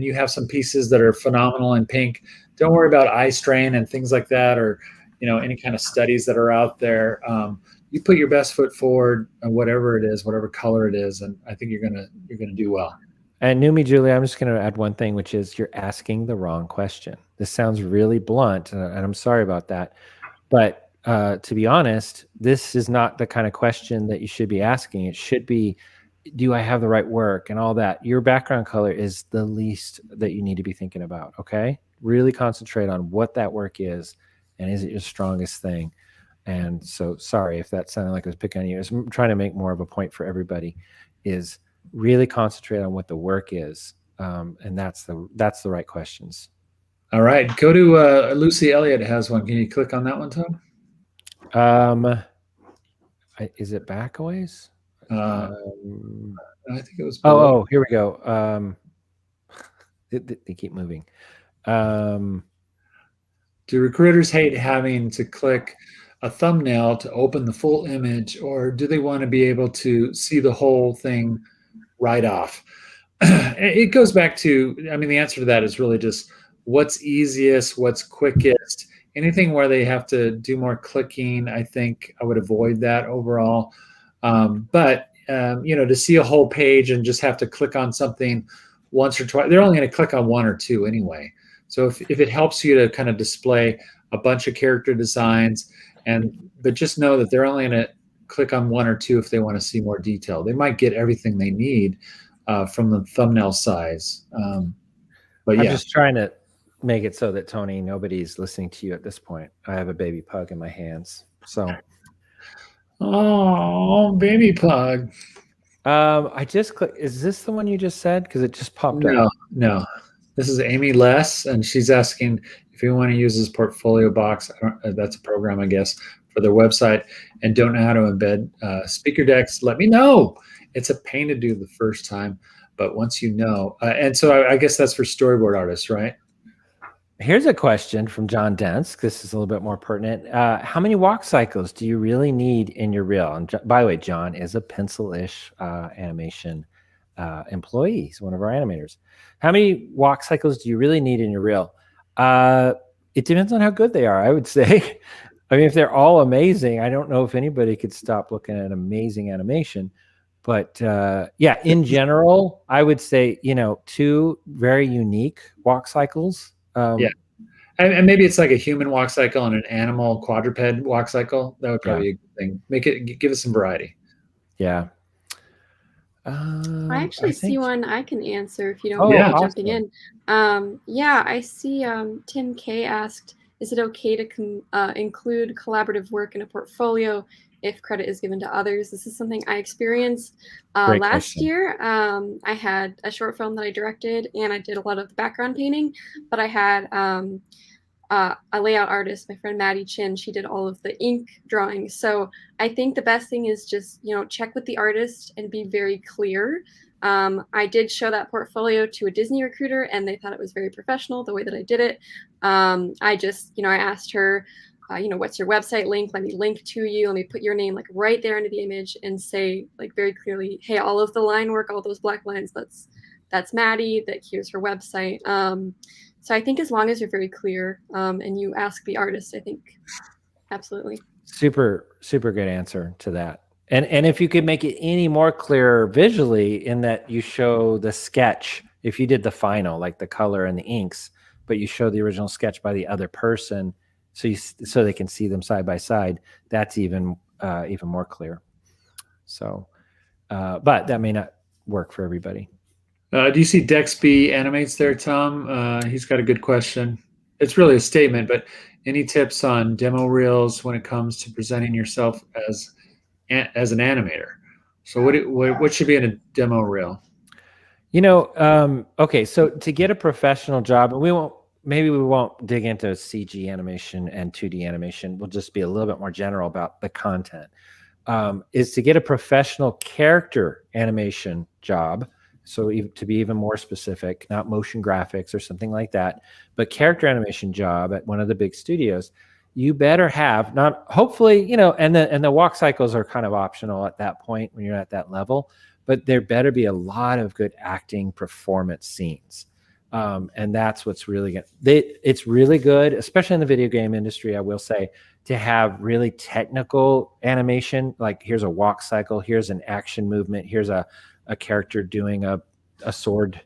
you have some pieces that are phenomenal in pink, don't worry about eye strain and things like that, or any kind of studies that are out there. You put your best foot forward, whatever it is, whatever color it is, and I think you're gonna do well. And Numi, Julie, I'm just going to add one thing, which is you're asking the wrong question. This sounds really blunt, and I'm sorry about that. But to be honest, this is not the kind of question that you should be asking. It should be, do I have the right work and all that? Your background color is the least that you need to be thinking about, okay? Really concentrate on what that work is, and is it your strongest thing? And so, sorry if that sounded like I was picking on you. I'm trying to make more of a point for everybody, is really concentrate on what the work is, and that's the right questions. All right, go to Lucy Elliott has one. Can you click on that one, Tom? Is it back a ways? I think it was. Oh, here we go. They keep moving. Do recruiters hate having to click a thumbnail to open the full image, or do they want to be able to see the whole thing right off? It goes back to, the answer to that is really just what's easiest, what's quickest. Anything where they have to do more clicking, I think I would avoid that overall. But to see a whole page and just have to click on something once or twice, they're only going to click on one or two anyway. So if it helps you to kind of display a bunch of character designs, but just know that they're only going to click on one or two if they want to see more detail. They might get everything they need from the thumbnail size. But yeah. I'm just trying to make it so that, Tony, nobody's listening to you at this point. I have a baby pug in my hands. So. Oh, baby pug. I just clicked. Is this the one you just said? Because it just popped up. No. This is Amy Less, and she's asking if you want to use this portfolio box. That's a program, I guess, for their website, and don't know how to embed speaker decks. Let me know. It's a pain to do the first time, but once you know, and so I guess that's for storyboard artists, right? Here's a question from John Dents. This is a little bit more pertinent. How many walk cycles do you really need in your reel? And by the way, John is a Pencil-ish animation employee. He's one of our animators. How many walk cycles do you really need in your reel? It depends on how good they are, I would say. If they're all amazing, I don't know if anybody could stop looking at amazing animation. But yeah, in general, I would say, 2 very unique walk cycles. Yeah. And maybe it's like a human walk cycle and an animal quadruped walk cycle. That would probably be a good thing. Give us some variety. Yeah. I actually see one I can answer if you don't mind jumping in. Yeah, I see Tim K asked, is it okay to include collaborative work in a portfolio if credit is given to others? This is something I experienced last year. I had a short film that I directed, and I did a lot of the background painting, but I had a layout artist, my friend Maddie Chin. She did all of the ink drawings. So I think the best thing is just, check with the artist and be very clear. I did show that portfolio to a Disney recruiter, and they thought it was very professional the way that I did it. I just, I asked her, what's your website link? Let me link to you. Let me put your name like right there into the image and say like very clearly, hey, all of the line work, all those black lines, that's Maddie, that here's her website. So I think as long as you're very clear and you ask the artist, I think absolutely. Super good answer to that. And if you could make it any more clear visually in that you show the sketch, if you did the final, like the color and the inks, but you show the original sketch by the other person, so they can see them side by side, that's even more clear. So, but that may not work for everybody. Do you see Dexby animates there, Tom? He's got a good question. It's really a statement, but any tips on demo reels when it comes to presenting yourself as an animator? So what should be in a demo reel? Okay, so to get a professional job, and maybe we won't dig into CG animation and 2D animation. We'll just be a little bit more general about the content. Is to get a professional character animation job. So to be even more specific, not motion graphics or something like that, but character animation job at one of the big studios, you better have hopefully, and the walk cycles are kind of optional at that point when you're at that level, but there better be a lot of good acting performance scenes. And that's what's really good. It's really good, especially in the video game industry, I will say, to have really technical animation. Like here's a walk cycle, here's an action movement, here's a character doing a sword.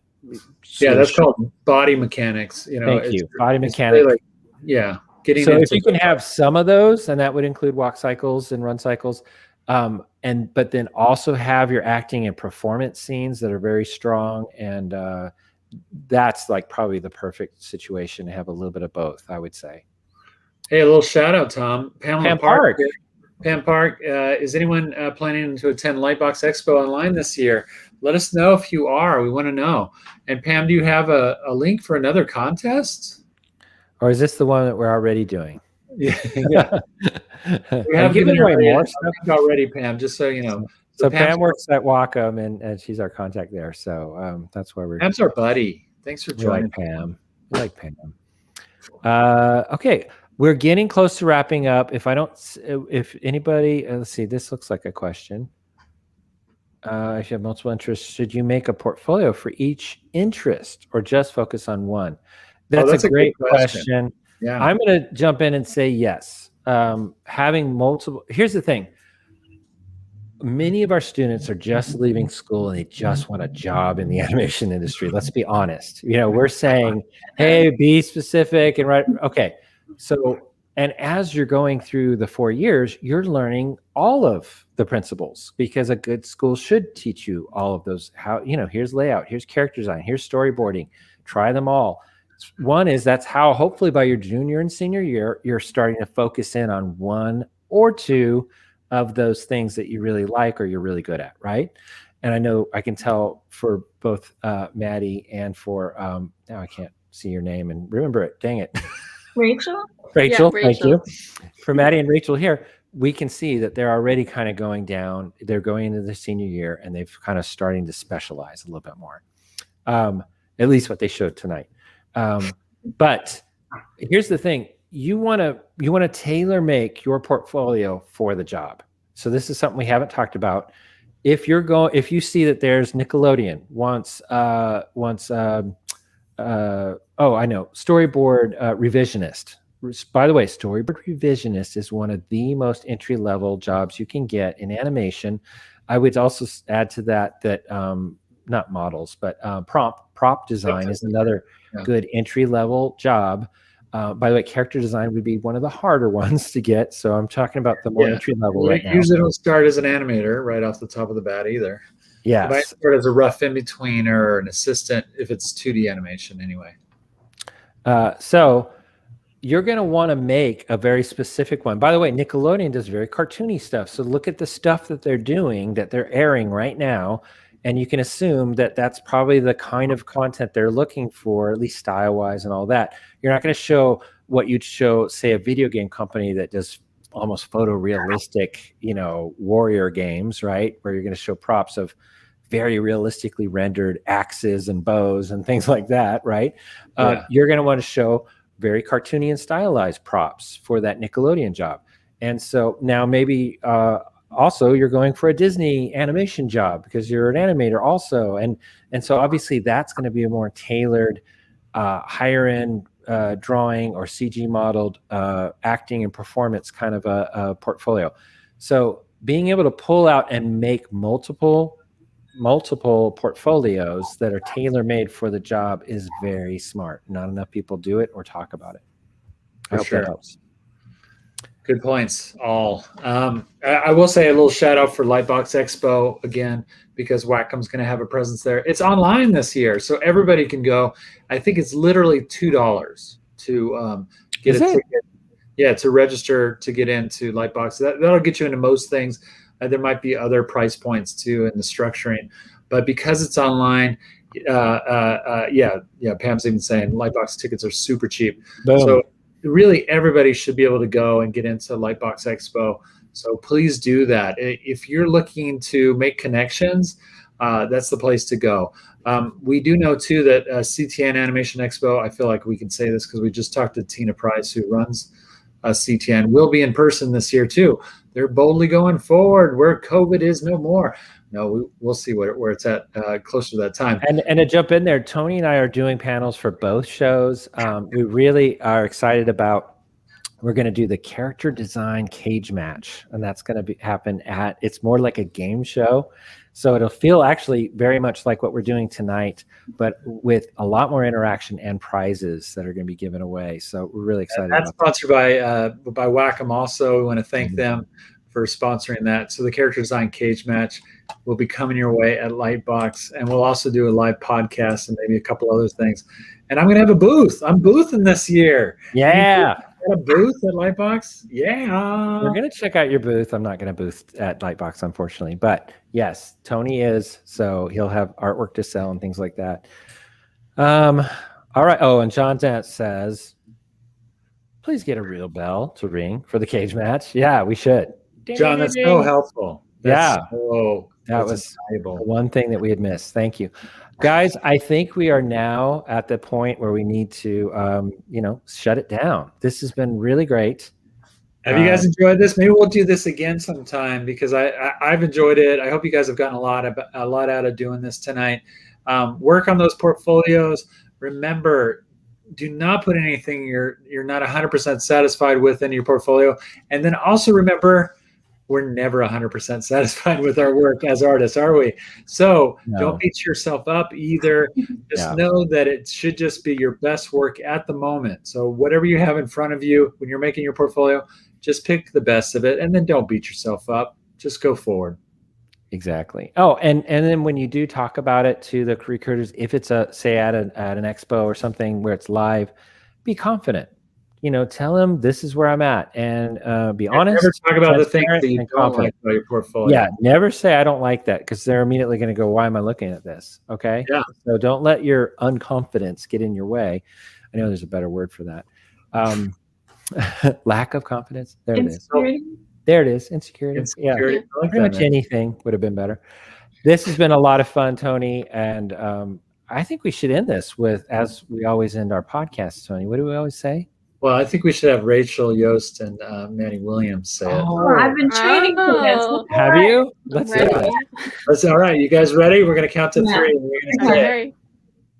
Yeah, that's called body mechanics. Thank you. Body mechanics. Really, yeah. So if you can have some of those, and that would include walk cycles and run cycles, but then also have your acting and performance scenes that are very strong, and that's like probably the perfect situation to have a little bit of both, I would say. Hey, a little shout out, Tom. Pam Park. Pam Park, is anyone planning to attend Lightbox Expo online this year? Let us know if you are. We want to know. And Pam, do you have a link for another contest? Or is this the one that we're already doing? Yeah. We have given away more stuff already, Pam, just so you know. So Pam works at Wacom, and she's our contact there. So that's why Pam's our buddy. Thanks for joining. We like Pam. Okay. We're getting close to wrapping up. If anybody, let's see, this looks like a question. If you have multiple interests, should you make a portfolio for each interest or just focus on one? That's a great question. Yeah. I'm going to jump in and say yes. Having multiple, here's the thing. Many of our students are just leaving school and they just want a job in the animation industry. Let's be honest. We're saying, hey, be specific and right. Okay. So, and as you're going through the 4 years, you're learning all of the principles, because a good school should teach you all of those. Here's layout, here's character design, here's storyboarding, try them all. One is that's how hopefully by your junior and senior year, you're starting to focus in on one or two of those things that you really like or you're really good at, right? And I know I can tell for both Maddie and for, now I can't see your name and remember it, dang it. Rachel? Rachel, thank you. For Maddie and Rachel here, we can see that they're already kind of going down. They're going into their senior year and they've kind of starting to specialize a little bit more. At least what they showed tonight. But here's the thing. You want to tailor make your portfolio for the job. So this is something we haven't talked about. If you see that there's Nickelodeon wants Storyboard Revisionist. By the way, Storyboard Revisionist is one of the most entry-level jobs you can get in animation. I would also add to that not models, but prop design is another good entry-level job. By the way, character design would be one of the harder ones to get. So I'm talking about the more entry-level right now. Usually don't start as an animator right off the top of the bat either. Yeah, might start as a rough in-between or an assistant if it's 2D animation anyway. So you're going to want to make a very specific one. By the way, Nickelodeon does very cartoony stuff. So look at the stuff that they're doing, that they're airing right now, and you can assume that that's probably the kind of content they're looking for, at least style-wise and all that. You're not going to show what you'd show, say, a video game company that does almost photorealistic, warrior games, right? Where you're going to show props of very realistically rendered axes and bows and things like that, right? You're going to want to show very cartoony and stylized props for that Nickelodeon job. And so now maybe also you're going for a Disney animation job because you're an animator also. And so obviously that's going to be a more tailored, higher end drawing or CG modeled acting and performance kind of a portfolio. So being able to pull out and make multiple portfolios that are tailor-made for the job is very smart. Not enough people do it or talk about it. I hope that helps. Good points, all. I will say a little shout out for Lightbox Expo again, because Wacom's going to have a presence there. It's online this year, so everybody can go. I think it's literally $2 to get a ticket. Yeah, to register to get into Lightbox. That'll get you into most things. There might be other price points too in the structuring, but because it's online yeah. Pam's even saying Lightbox tickets are super cheap. Boom. So really, everybody should be able to go and get into Lightbox Expo. So please do that. If you're looking to make connections, that's the place to go. We do know too that CTN Animation Expo, I feel like we can say this because we just talked to Tina Price, who runs CTN, will be in person this year too. They're boldly going forward where COVID is no more. No, we'll see where it's at closer to that time. And to jump in there, Tony and I are doing panels for both shows. We really are excited about. We're going to do the character design cage match, and that's going to happen at. It's more like a game show, so it'll feel actually very much like what we're doing tonight, but with a lot more interaction and prizes that are going to be given away. So we're really excited. And that's sponsored by Wacom. Also, we want to thank them for sponsoring that. So the character design cage match will be coming your way at Lightbox, and we'll also do a live podcast and maybe a couple other things. And I'm going to have a booth. I'm boothing this year. Yeah. A booth at Lightbox? Yeah. We're going to check out your booth. I'm not going to booth at Lightbox, unfortunately. But yes, Tony is. So he'll have artwork to sell and things like that. All right. Oh, and John Dance says, please get a real bell to ring for the cage match. Yeah, we should. John, that's so helpful. That was valuable. One thing that we had missed. Thank you. Guys, I think we are now at the point where we need to, shut it down. This has been really great. Have you guys enjoyed this? Maybe we'll do this again sometime because I've enjoyed it. I hope you guys have gotten a lot out of doing this tonight. Work on those portfolios. Remember, do not put anything you're not 100% satisfied with in your portfolio. And then also remember, we're never 100% satisfied with our work as artists, are we? So don't beat yourself up either. Just know that it should just be your best work at the moment. So whatever you have in front of you when you're making your portfolio, just pick the best of it, and then don't beat yourself up. Just go forward. Exactly. Oh, and then when you do talk about it to the recruiters, if it's say at an expo or something where it's live, be confident. Tell them this is where I'm at, and be honest. Never talk about the things that you don't like about your portfolio. Yeah, never say I don't like that, because they're immediately going to go, why am I looking at this? Okay. Yeah. So don't let your unconfidence get in your way. I know there's a better word for that. Lack of confidence. There it is. There it is. Insecurity. Yeah. Pretty much anything would have been better. This has been a lot of fun, Tony, and I think we should end this with, as we always end our podcast, Tony. What do we always say? Well, I think we should have Rachel Yost and Manny Williams say it. Oh, I've been training for this. Have you? Let's do it. That's all right. You guys ready? We're going to count to 3. We're gonna say,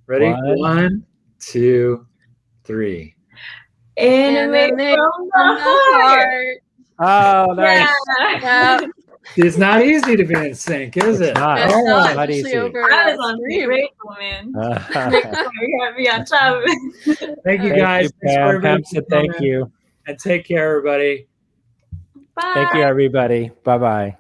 ready? 1, 2, 3. Anime from the heart. Oh, nice. Yeah. It's not easy to be in sync, is it? Not easy. I was on grateful, man. Be on top of it. Thank you, guys. Pam said thank you. And take care, everybody. Bye. Thank you, everybody. Bye-bye.